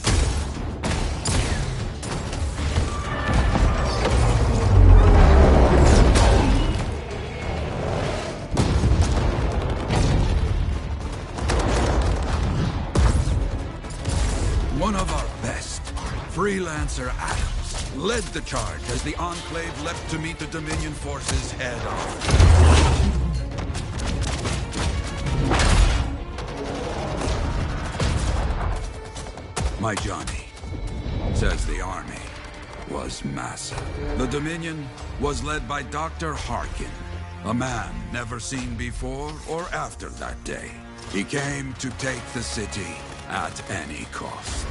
One of our best, Freelancer Adams, led the charge as the Enclave left to meet the Dominion forces head-on. My Johnny says the army was massive. The Dominion was led by Dr. Harkin, a man never seen before or after that day. He came to take the city at any cost.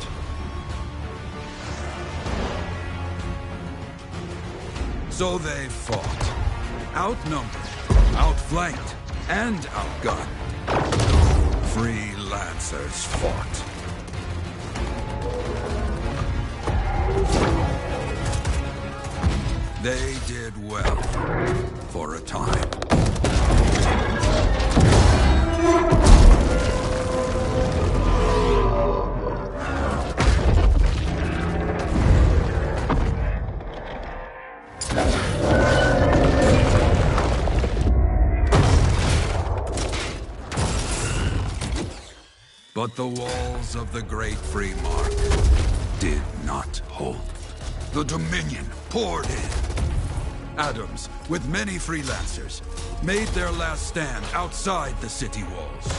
So they fought. Outnumbered, outflanked, and outgunned. Freelancers fought. They did well for a time. But the walls of the Great Freemark did not hold. The Dominion poured in. Adams, with many freelancers, made their last stand outside the city walls.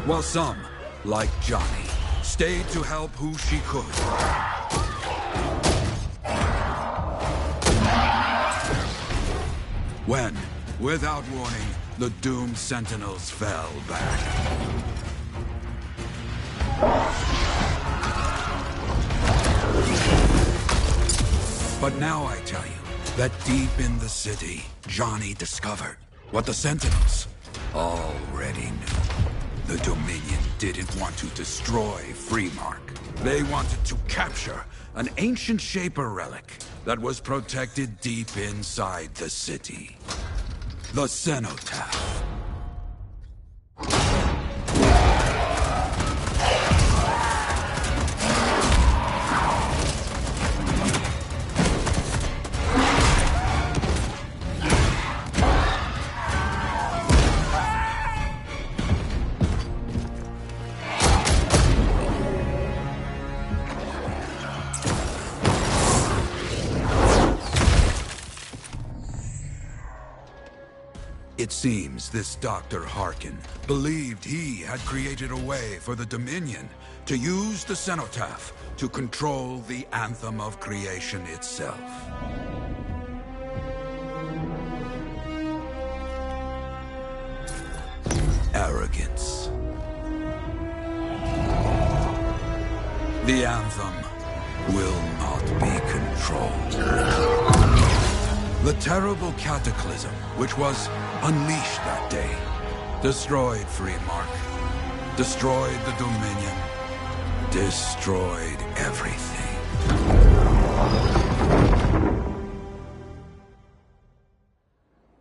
While some, like Johnny, stayed to help who she could. When, without warning, the doomed Sentinels fell back. But now I tell you that deep in the city, Johnny discovered what the Sentinels already knew. The Dominion didn't want to destroy Freemark. They wanted to capture an ancient Shaper relic that was protected deep inside the city. The Cenotaph. It seems this Dr. Harkin believed he had created a way for the Dominion to use the Cenotaph to control the Anthem of Creation itself. Arrogance. The Anthem will not be controlled. The terrible cataclysm, which was unleashed that day, destroyed Freemark, destroyed the Dominion, destroyed everything.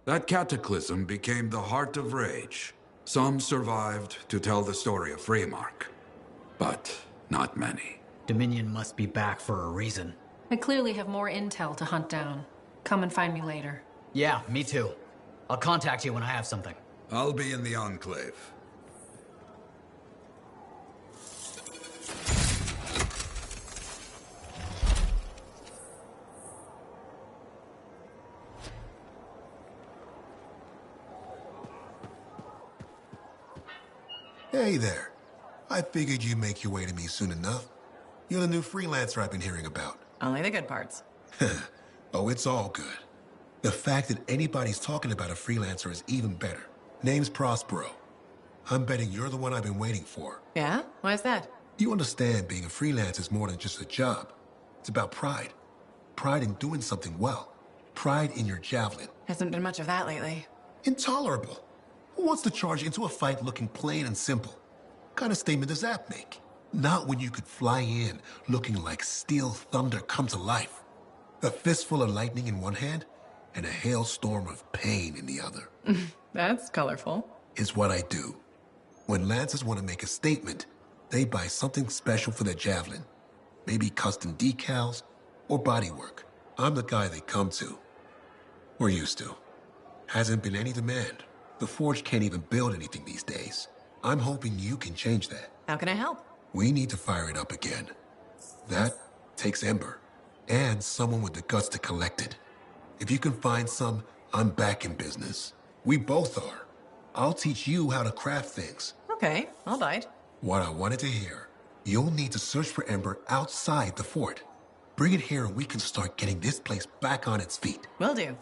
That cataclysm became the Heart of Rage. Some survived to tell the story of Freemark, but not many. Dominion must be back for a reason. I clearly have more intel to hunt down. Come and find me later. Yeah, me too. I'll contact you when I have something. I'll be in the Enclave. Hey there. I figured you'd make your way to me soon enough. You're the new freelancer I've been hearing about. Only the good parts. Oh, it's all good. The fact that anybody's talking about a freelancer is even better. Name's Prospero. I'm betting you're the one I've been waiting for. Yeah? Why is that? You understand being a freelance is more than just a job. It's about pride. Pride in doing something well. Pride in your javelin. Hasn't been much of that lately. Intolerable. Who wants to charge into a fight looking plain and simple? What kind of statement does that make? Not when you could fly in looking like steel thunder come to life. A fistful of lightning in one hand and a hailstorm of pain in the other. That's colorful. Is what I do. When lancers want to make a statement, they buy something special for their javelin. Maybe custom decals or bodywork. I'm the guy they come to. Or used to. Hasn't been any demand. The Forge can't even build anything these days. I'm hoping you can change that. How can I help? We need to fire it up again. That takes Ember. And someone with the guts to collect it. If you can find some, I'm back in business. We both are. I'll teach you how to craft things. Okay, I'll bite. What I wanted to hear. You'll need to search for Ember outside the fort. Bring it here and we can start getting this place back on its feet. Will do.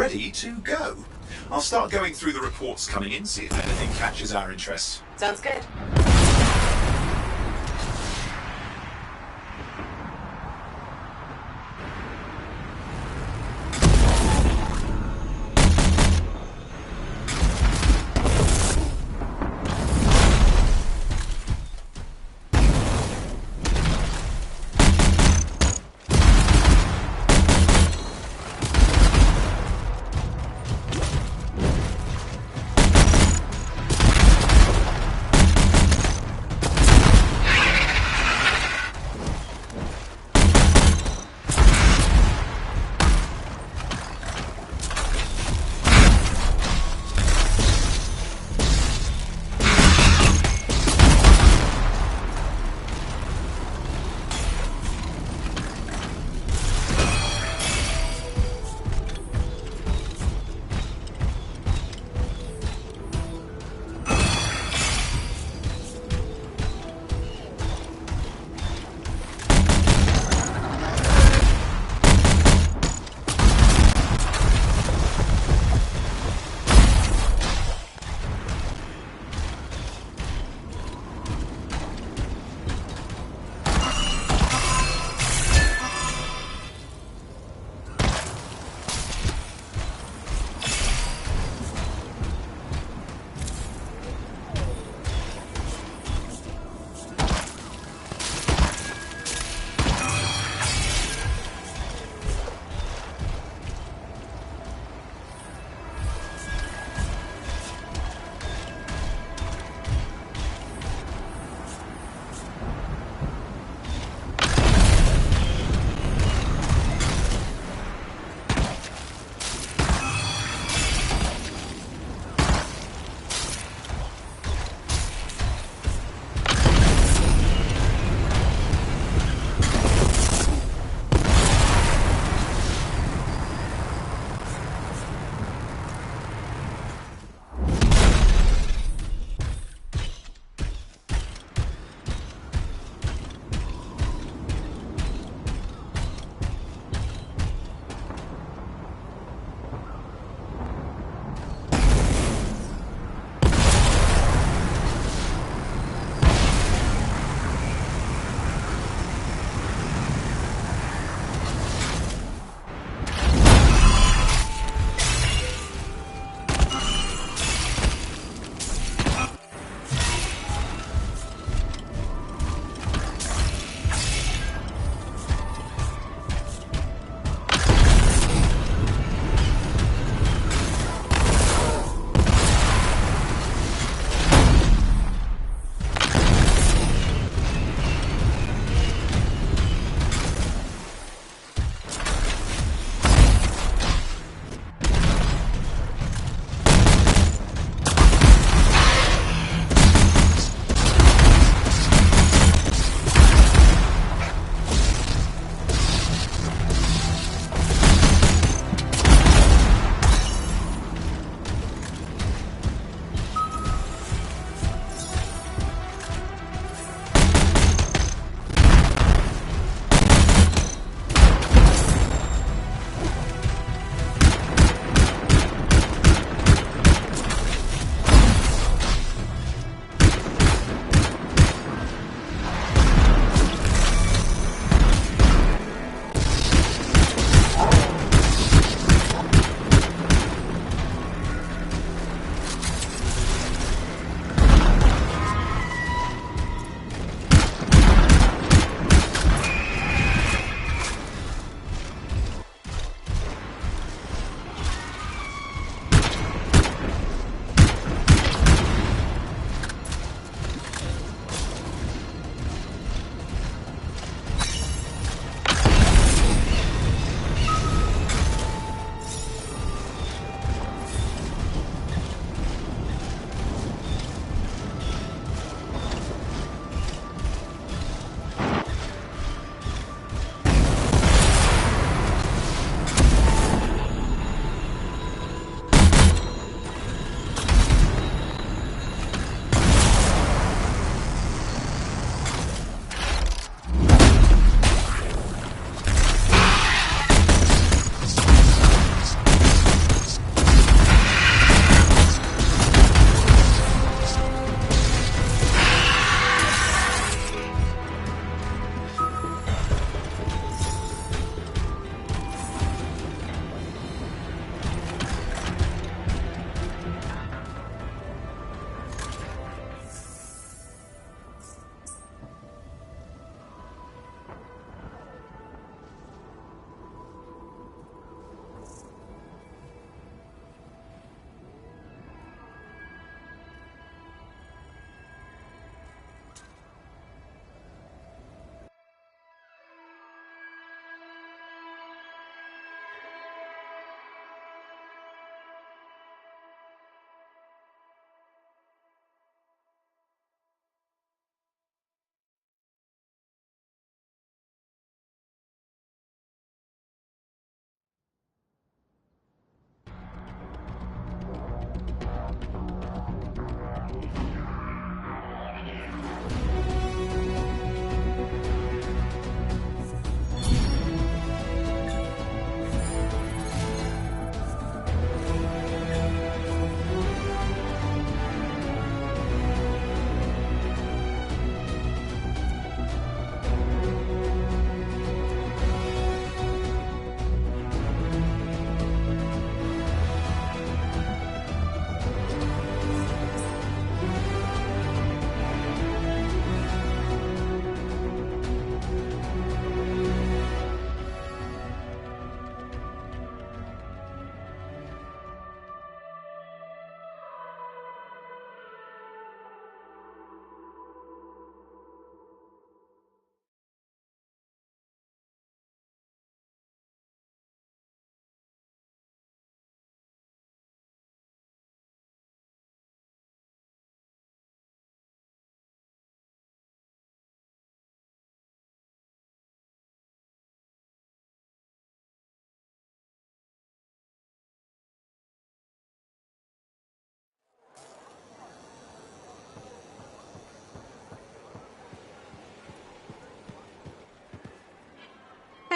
ready to go. I'll start going through the reports coming in, see if anything catches our interest. Sounds good.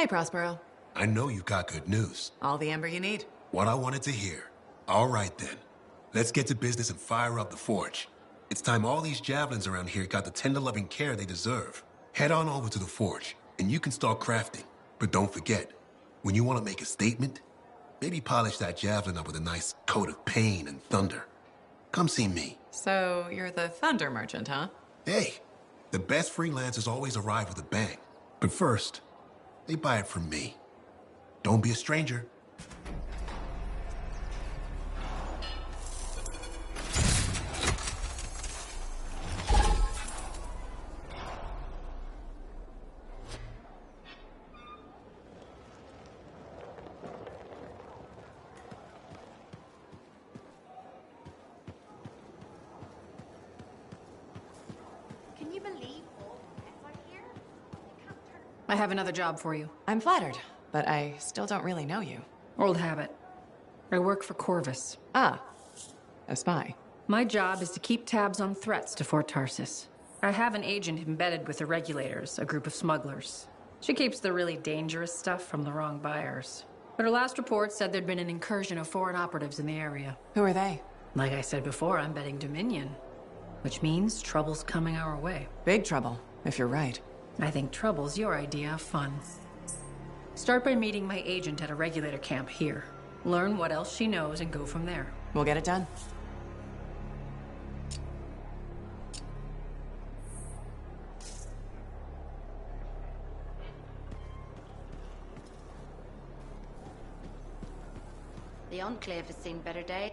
Hey, Prospero. I know you've got good news. All the amber you need. What I wanted to hear. All right, then. Let's get to business and fire up the forge. It's time all these javelins around here got the tender loving care they deserve. Head on over to the forge, and you can start crafting. But don't forget, when you want to make a statement, maybe polish that javelin up with a nice coat of pain and thunder. Come see me. So, you're the thunder merchant, huh? Hey, the best freelancers always arrive with a bang. But first, they buy it from me. Don't be a stranger. I have another job for you. I'm flattered, but I still don't really know you. Old habit. I work for Corvus. Ah, a spy. My job is to keep tabs on threats to Fort Tarsis. I have an agent embedded with the regulators, a group of smugglers. She keeps the really dangerous stuff from the wrong buyers. But her last report said there'd been an incursion of foreign operatives in the area. Who are they? Like I said before, I'm betting Dominion. Which means trouble's coming our way. Big trouble, if you're right. I think trouble's your idea of fun. Start by meeting my agent at a regulator camp here. Learn what else she knows and go from there. We'll get it done. The Enclave has seen better days.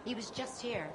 He was just here.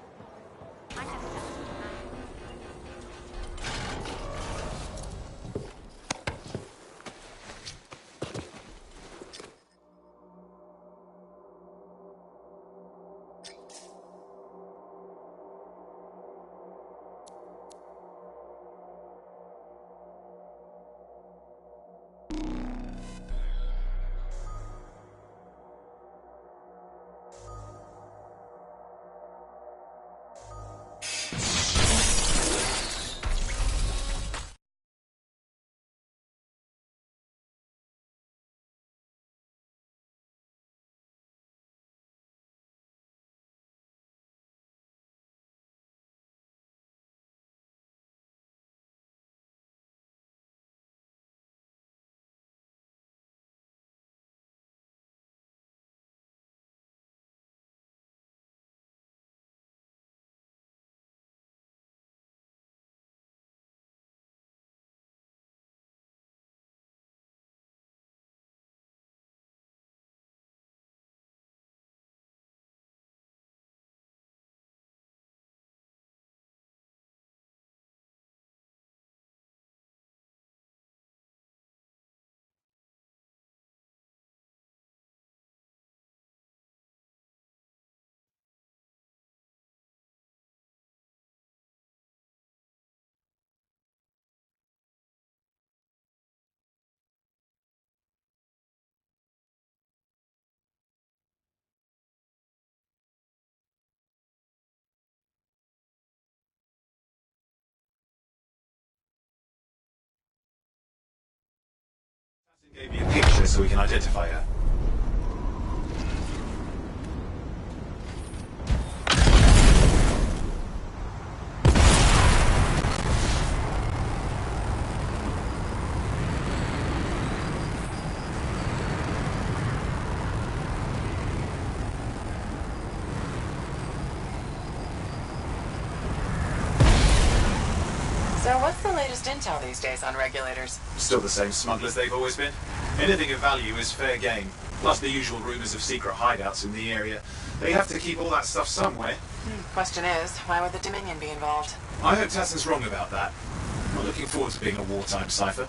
Gave me a picture so we can identify her. So what's the latest intel these days on regulators? Still the same smugglers they've always been. Anything of value is fair game. Plus the usual rumors of secret hideouts in the area. They have to keep all that stuff somewhere. Question is, why would the Dominion be involved? I hope Tassin's wrong about that. I'm looking forward to being a wartime cipher.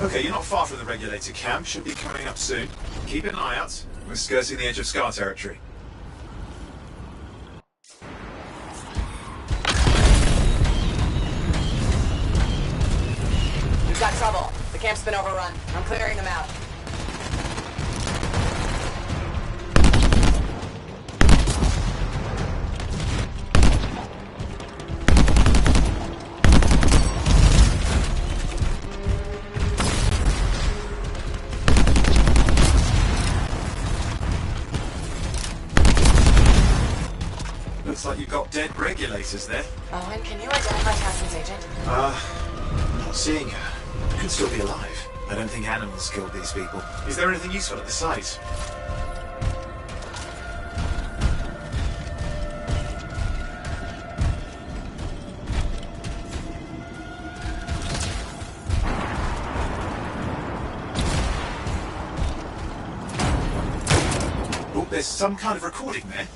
Okay, you're not far from the regulator camp. Should be coming up soon. Keep an eye out. We're skirting the edge of Scar territory. We've got trouble. The camp's been overrun. I'm clearing them out. Looks like you've got dead regulators there. Owen, can you identify Tassin's agent? I'm not seeing her. Could still be alive. I don't think animals killed these people. Is there anything useful at the site? Oh, there's some kind of recording there.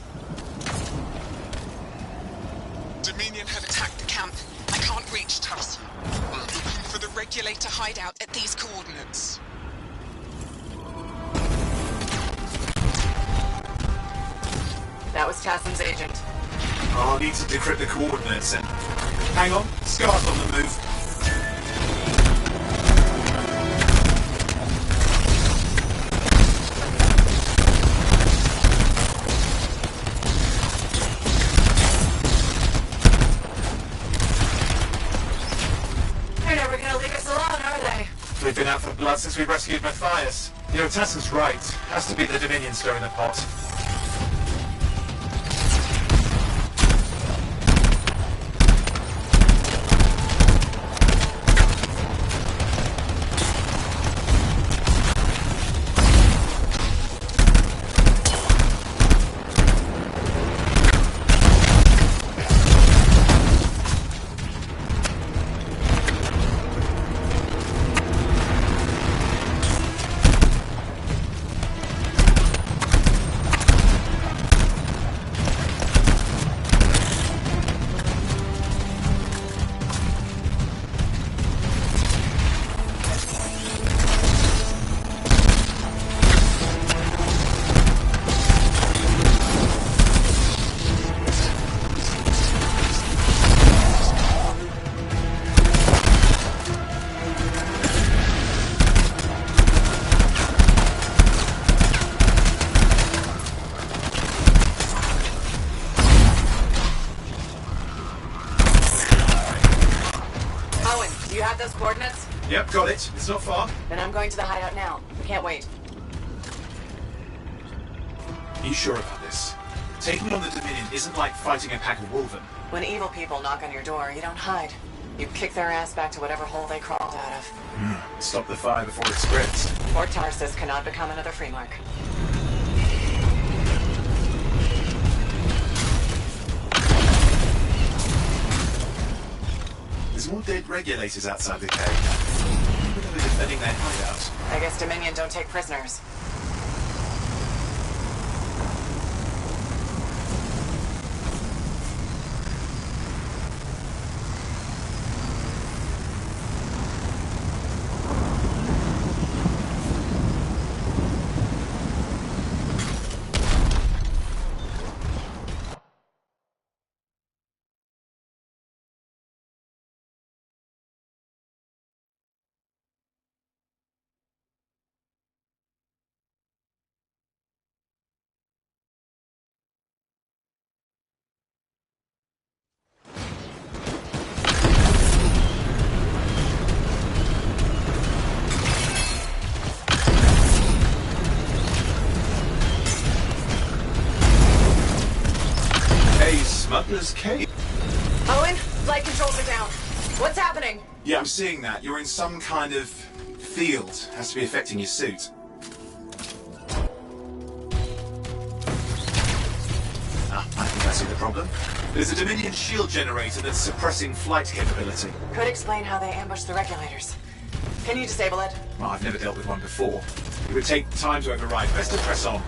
Dominion have attacked the camp. I can't reach Tassin. I'm looking for the regulator hideout at these coordinates. That was Tassin's agent. I'll need to decrypt the coordinates and... Hang on, Scar's on the move. They're never gonna leave us alone, are they? They've been out for blood since we rescued Matthias. You know, Tassin's right. Has to be the Dominion stirring the pot. Do you have those coordinates? Yep, got it. It's not far. Then I'm going to the hideout now. I can't wait. Are you sure about this? Taking on the Dominion isn't like fighting a pack of wolven. When evil people knock on your door, you don't hide. You kick their ass back to whatever hole they crawled out of. Stop the fire before it spreads. Or Tarsus cannot become another Freemark. There's more dead regulators outside the cave. People are defending their hideout. I guess Dominion don't take prisoners. smuggler's cave. Owen, flight controls are down. What's happening? Yeah, I'm seeing that. You're in some kind of field. Has to be affecting your suit. I think I see the problem. There's a Dominion shield generator that's suppressing flight capability. Could explain how they ambushed the regulators. Can you disable it? Well, I've never dealt with one before. It would take time to override. Best to press on.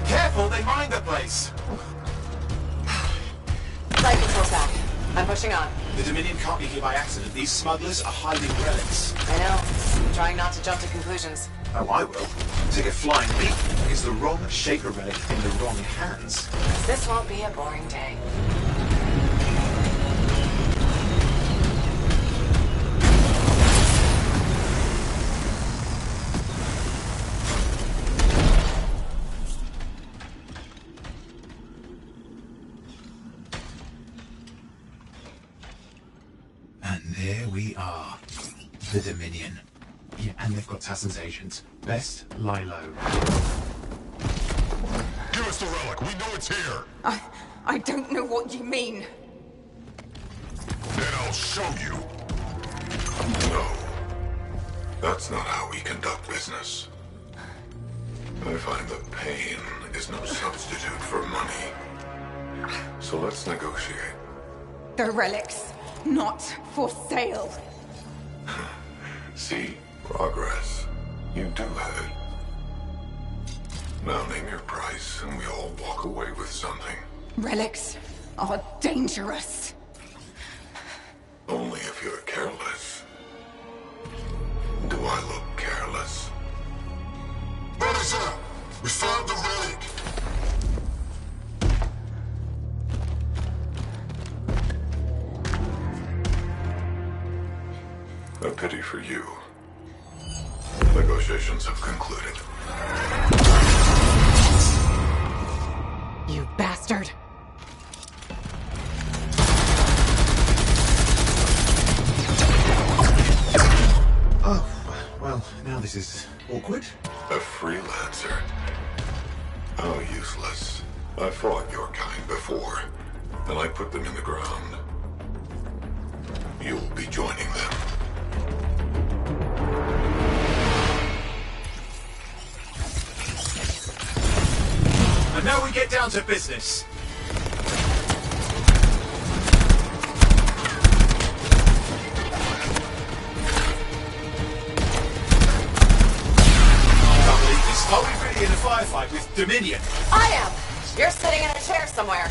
Careful, they mine the place! Flight control's back. I'm pushing on. The Dominion can't be here by accident. These smugglers are hiding relics. I know. I'm trying not to jump to conclusions. Oh, I will. Take a flying leap. It's the wrong Shaper relic in the wrong hands. This won't be a boring day. And there we are. The Dominion. Yeah, and they've got Tassin's agent. Best lie low. Give us the relic. We know it's here. I don't know what you mean. Then I'll show you. No. That's not how we conduct business. I find that pain is no substitute for money. So let's negotiate. The relics, not for sale. See? Progress. You do have it. Now name your price, and we all walk away with something. Relics are dangerous. Only if you're careless. Do I look careless? Officer, we found the relic. A pity for you. Negotiations have concluded. You bastard. Oh, well, now this is awkward. A freelancer? How useless. I fought your kind before, and I put them in the ground. You'll be joining them. And now we get down to business. Are we really in a firefight with Dominion? I am! You're sitting in a chair somewhere.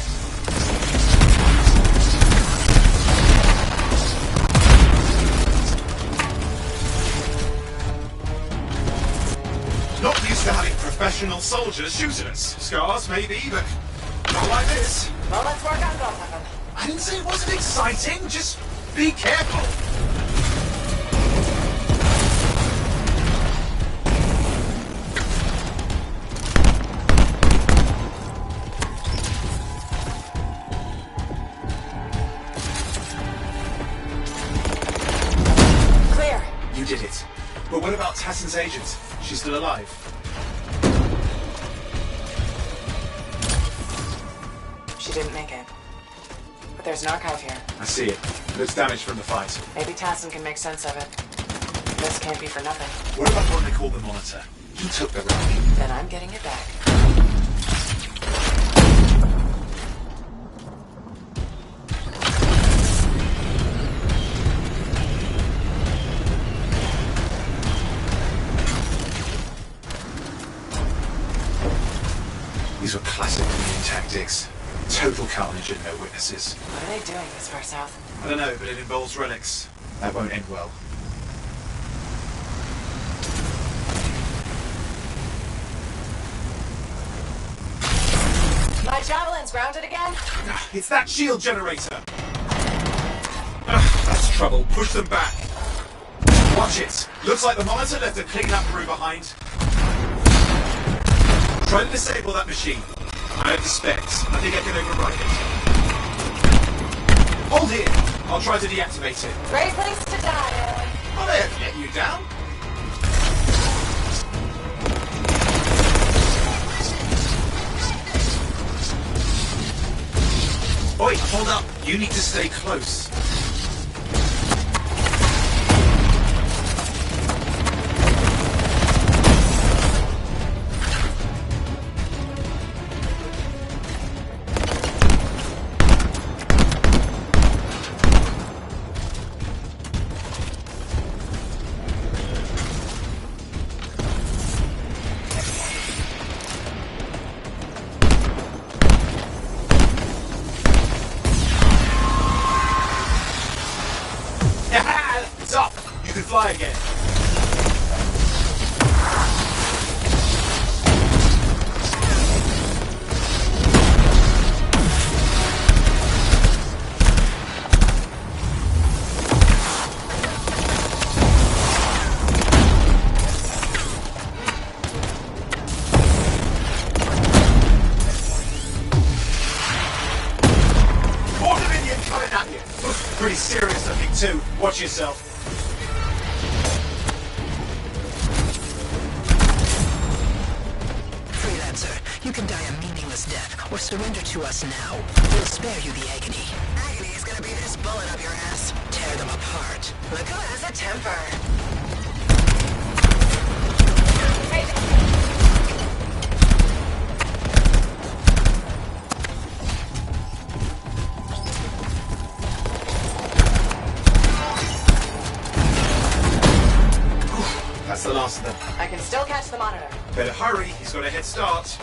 Not used to having professional soldiers shoot at us. Scars, maybe, but not like this. Well, let's work on both of them. I didn't say it wasn't exciting, just be careful. Clear. You did it. But what about Tassin's agent? She's still alive. She didn't make it. But there's an archive here. I see it. Looks damaged from the fight. Maybe Tassin can make sense of it. This can't be for nothing. What about what they call the Monitor? He took the relic. Then I'm getting it back. These were classic Dominion tactics. Total carnage and no witnesses. What are they doing this far south? I don't know, but it involves relics. That won't end well. My javelin's grounded again? It's that shield generator! That's trouble. Push them back. Watch it. Looks like the Monitor left a clean-up crew behind. Try to disable that machine. I have the specs. I think I can override it. Hold here. I'll try to deactivate it. Great place to die, Owen. Oh, they haven't let you down. Oi, hold up. You need to stay close. It's up! You can fly again. More Dominion coming at you! Pretty serious looking too. Watch yourself. You can die a meaningless death, or surrender to us now. We'll spare you the agony. Agony is gonna be this bullet up your ass. Tear them apart. Look who has a temper. That's the last of them. I can still catch the monitor. Better hurry, he's got a head start.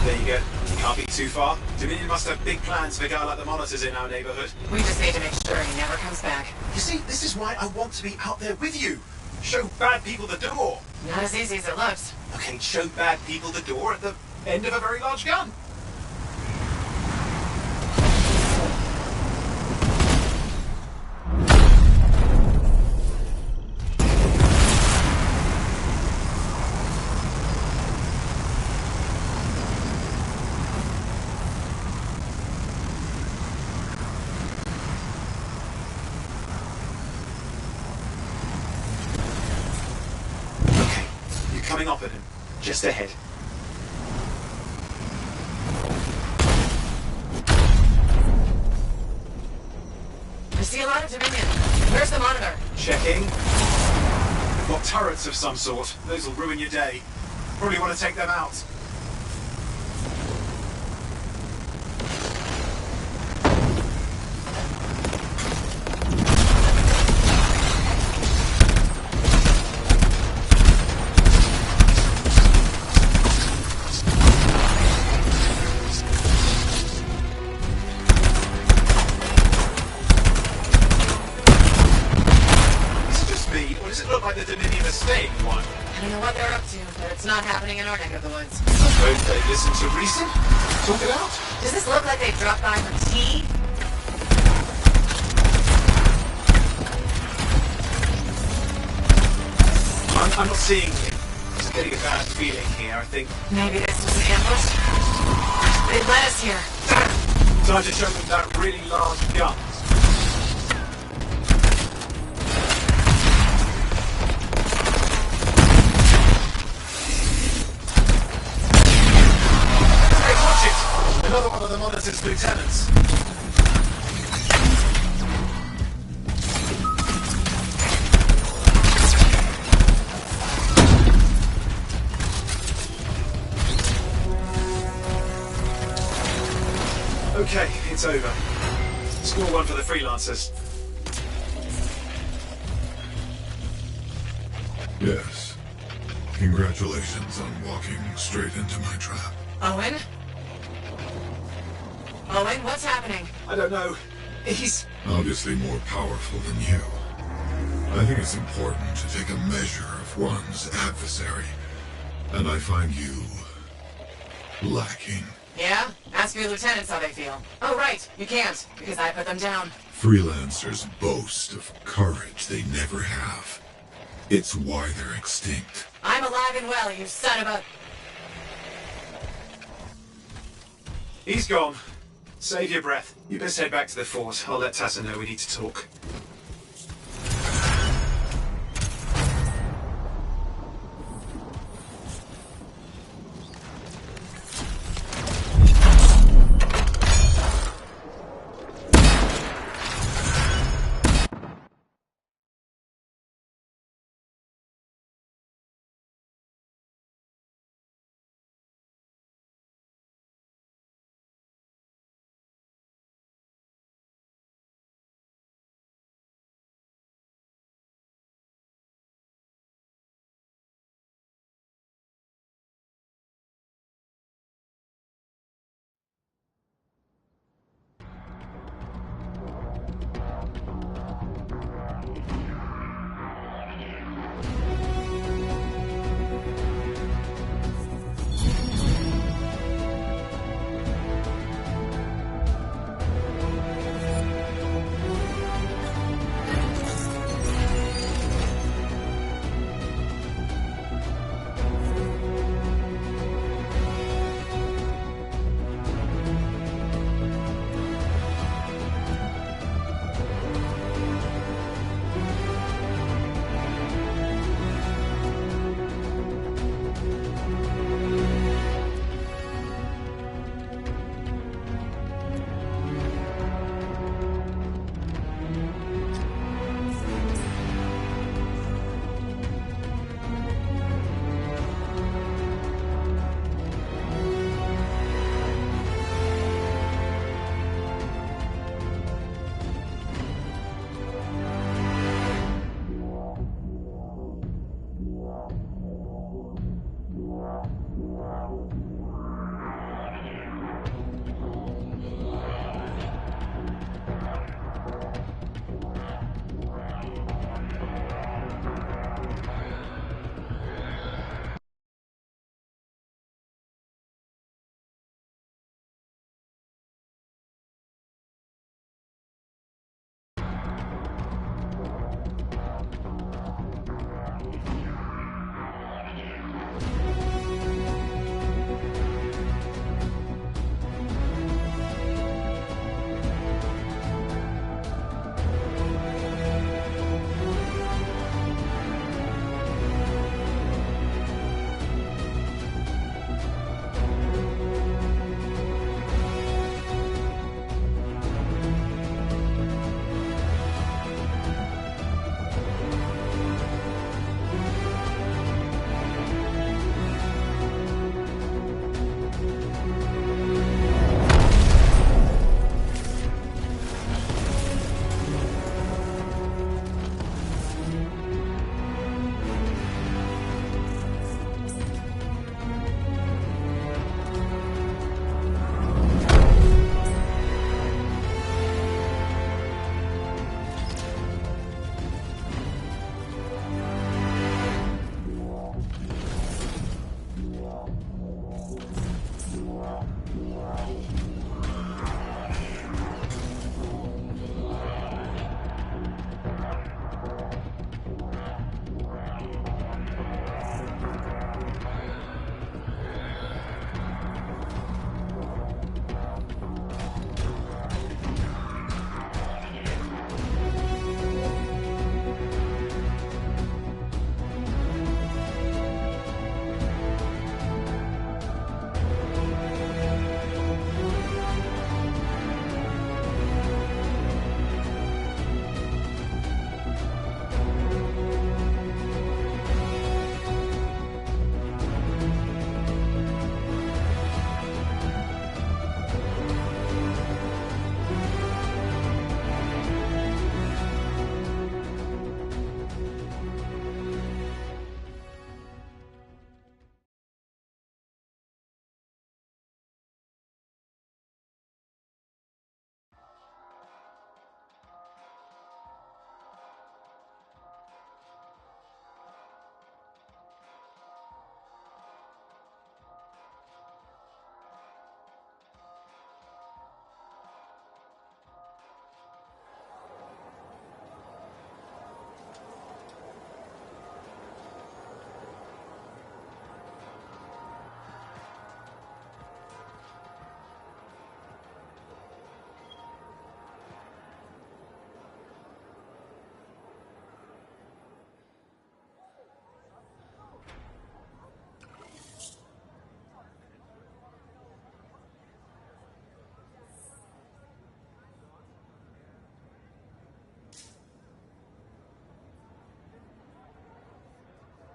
There you go. Can't be too far. Dominion must have big plans for a guy like the monitors in our neighborhood. We just need to make sure he never comes back. You see, this is why I want to be out there with you. Show bad people the door. Not as easy as it looks. Okay, show bad people the door at the end of a very large gun. Coming up at him, just ahead. I see a lot of Dominion. Where's the monitor? Checking. We've got turrets of some sort. Those will ruin your day. Probably want to take them out. Like the Dominion are staying one. I don't know what they're up to, but it's not happening in our neck of the woods. Suppose they listen to reason? Talk it out? Does this look like they dropped by for tea? I'm not seeing it. Just getting a bad feeling here, I think. Maybe this was an ambush? They led us here. Time to show them that really large gun. Another one of the monitor's lieutenants. Okay, it's over. Score one for the freelancers. Yes. Congratulations on walking straight into my trap. Owen? Owen, what's happening? I don't know. He's... Obviously more powerful than you. I think it's important to take a measure of one's adversary. And I find you... lacking. Yeah? Ask your lieutenants how they feel. Oh, right. You can't, because I put them down. Freelancers boast of courage they never have. It's why they're extinct. I'm alive and well, you son of a... He's gone. Save your breath. You best head back to the fort. I'll let Tassa know we need to talk.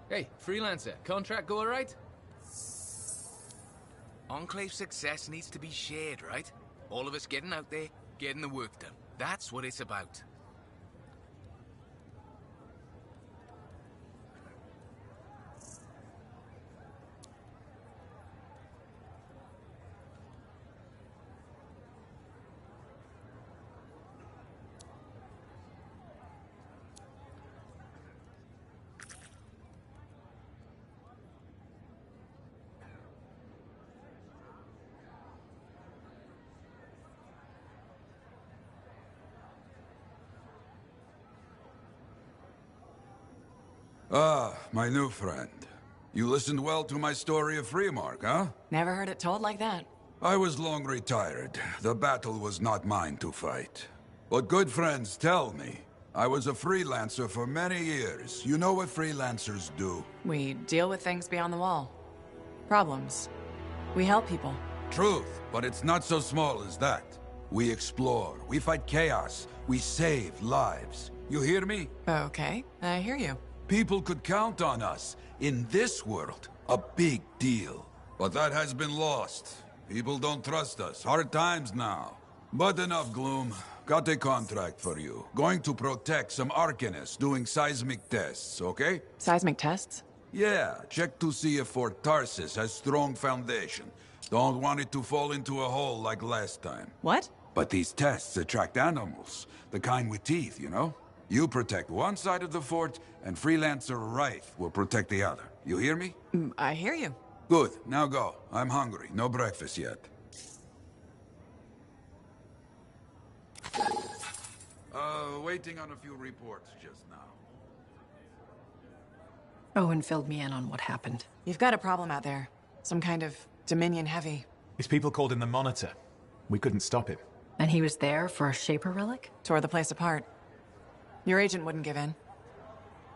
Hey, freelancer, contract go alright? Enclave success needs to be shared, right? All of us getting out there, getting the work done. That's what it's about. Ah, my new friend. You listened well to my story of Freemark, huh? Never heard it told like that. I was long retired. The battle was not mine to fight. But good friends tell me. I was a freelancer for many years. You know what freelancers do? We deal with things beyond the wall. Problems. We help people. Truth, but it's not so small as that. We explore, we fight chaos, we save lives. You hear me? Okay, I hear you. People could count on us. In this world, a big deal. But that has been lost. People don't trust us. Hard times now. But enough gloom. Got a contract for you. Going to protect some Arcanists doing seismic tests, okay? Seismic tests? Yeah, check to see if Fort Tarsis has strong foundation. Don't want it to fall into a hole like last time. What? But these tests attract animals. The kind with teeth, you know? You protect one side of the fort, and Freelancer Wraith will protect the other. You hear me? I hear you. Good. Now go. I'm hungry. No breakfast yet. Waiting on a few reports just now. Owen filled me in on what happened. You've got a problem out there. Some kind of Dominion heavy. His people called him the Monitor. We couldn't stop him. And he was there for a Shaper relic? Tore the place apart. Your agent wouldn't give in.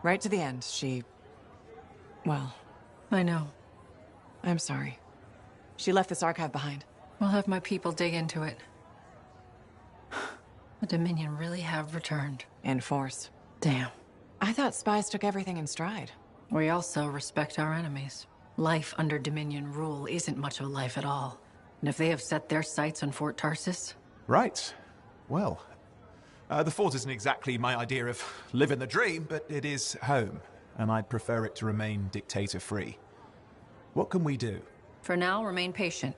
Right to the end, well... I know. I'm sorry. She left this archive behind. We'll have my people dig into it. The Dominion really have returned. In force. Damn. I thought spies took everything in stride. We also respect our enemies. Life under Dominion rule isn't much of a life at all. And if they have set their sights on Fort Tarsis... Right. Well, the fort isn't exactly my idea of living the dream, but it is home, and I'd prefer it to remain dictator-free. What can we do? For now, remain patient.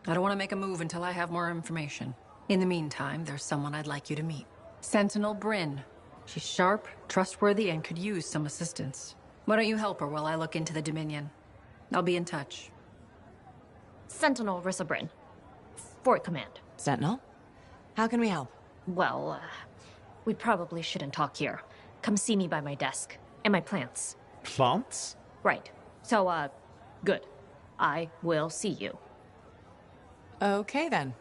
I don't want to make a move until I have more information. In the meantime, there's someone I'd like you to meet. Sentinel Bryn. She's sharp, trustworthy, and could use some assistance. Why don't you help her while I look into the Dominion? I'll be in touch. Sentinel Rissa Bryn. Fort Command. Sentinel? How can we help? Well, we probably shouldn't talk here. Come see me by my desk. And my plants. Plants? Right. So, good. I will see you. Okay, then.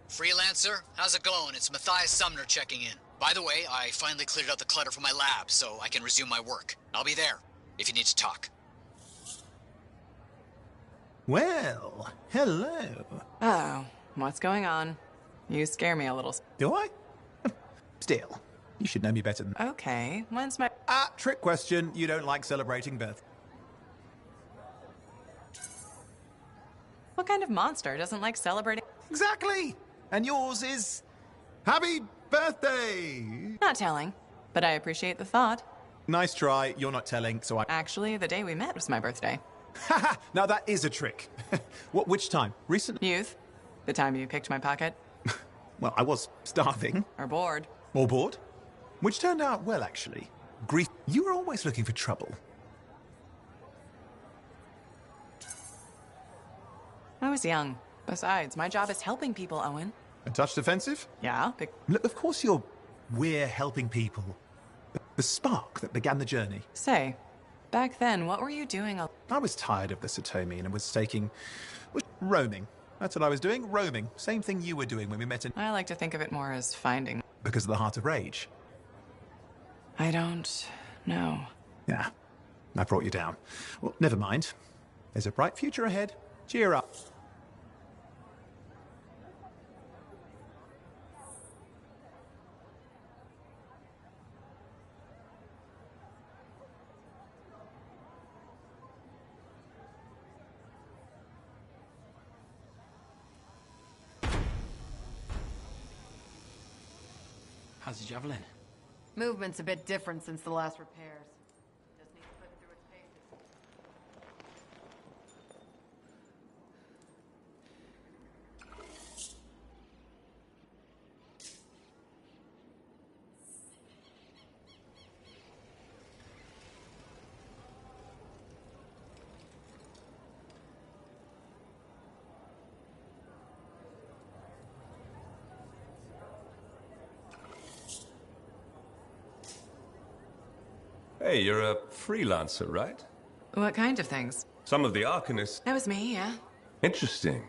Freelancer, how's it going? It's Matthias Sumner checking in. By the way, I finally cleared out the clutter from my lab, so I can resume my work. I'll be there, if you need to talk. Well, hello. Oh, what's going on? You scare me a little. Do I? Still, you should know me better than... Okay, when's my... trick question. You don't like celebrating birth. What kind of monster doesn't like celebrating? Exactly! And yours is... Happy birthday! Not telling, but I appreciate the thought. Nice try. You're not telling, so I... Actually, the day we met was my birthday. Haha! Now that is a trick. Which time? Recent? Youth. The time you picked my pocket. Well, I was starving. Or bored. Or bored. Which turned out well, actually. Grief. You were always looking for trouble. I was young. Besides, my job is helping people, Owen. A touch defensive? Yeah. Look, of course we're helping people. But the spark that began the journey. Say, back then, what were you doing? I was tired of the Satomi and was roaming. That's what I was doing, roaming. Same thing you were doing when we met in... I like to think of it more as finding. Because of the Heart of Rage. I don't know. Yeah, I brought you down. Well, never mind. There's a bright future ahead. Cheer up. How's the javelin? Movement's a bit different since the last repairs. Just needs putting through its paces. Hey, you're a freelancer, right? What kind of things? Some of the Arcanists... That was me, yeah. Interesting.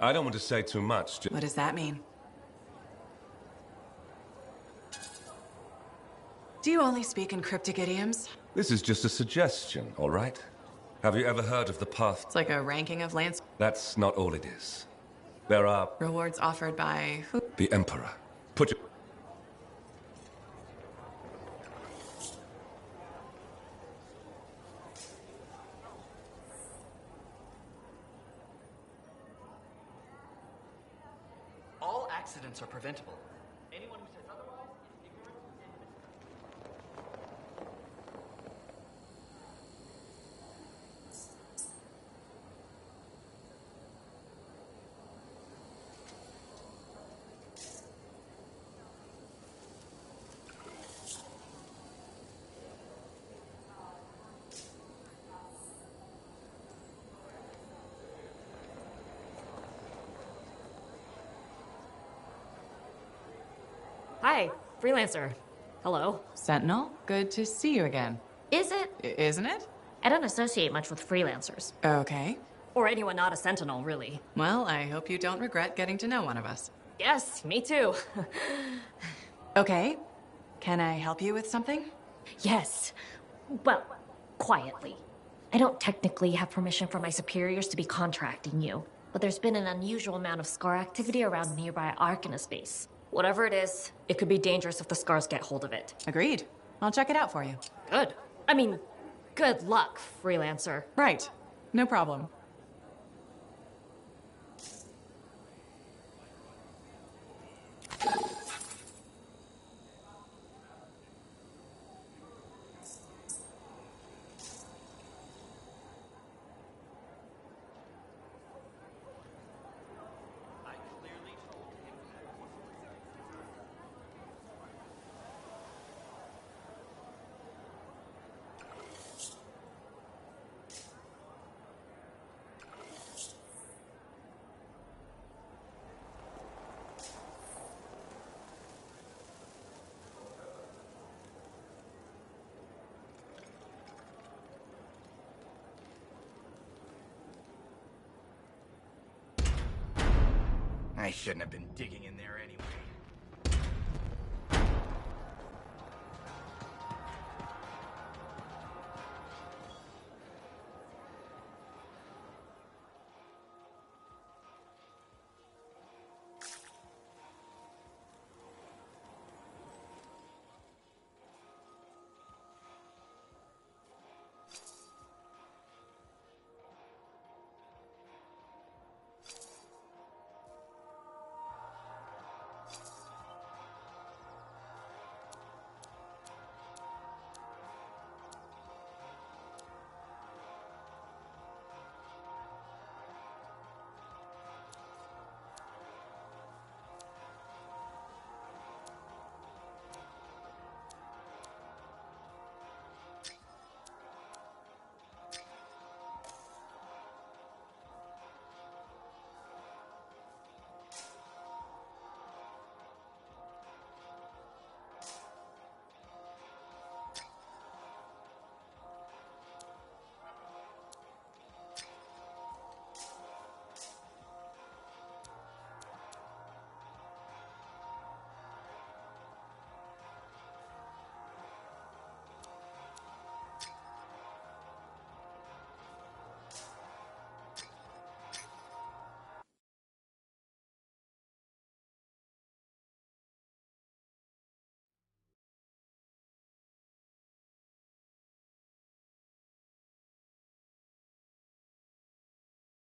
I don't want to say too much. What does that mean? Do you only speak in cryptic idioms? This is just a suggestion, all right? Have you ever heard of the path? It's like a ranking of Lance. That's not all it is. There are... Rewards offered by who? The Emperor. Put your... All accidents are preventable. Anyone who says otherwise is ignorant and Hi, freelancer. Hello. Sentinel, good to see you again. Is it? Isn't it? I don't associate much with freelancers. Okay. Or anyone not a sentinel, really. Well, I hope you don't regret getting to know one of us. Yes, me too. Okay. Can I help you with something? Yes. Well, quietly. I don't technically have permission from my superiors to be contracting you, but there's been an unusual amount of scar activity around nearby Arcanist base. Whatever it is, it could be dangerous if the scars get hold of it. Agreed. I'll check it out for you. Good. I mean, good luck, freelancer. Right. No problem. I shouldn't have been digging in there anyway.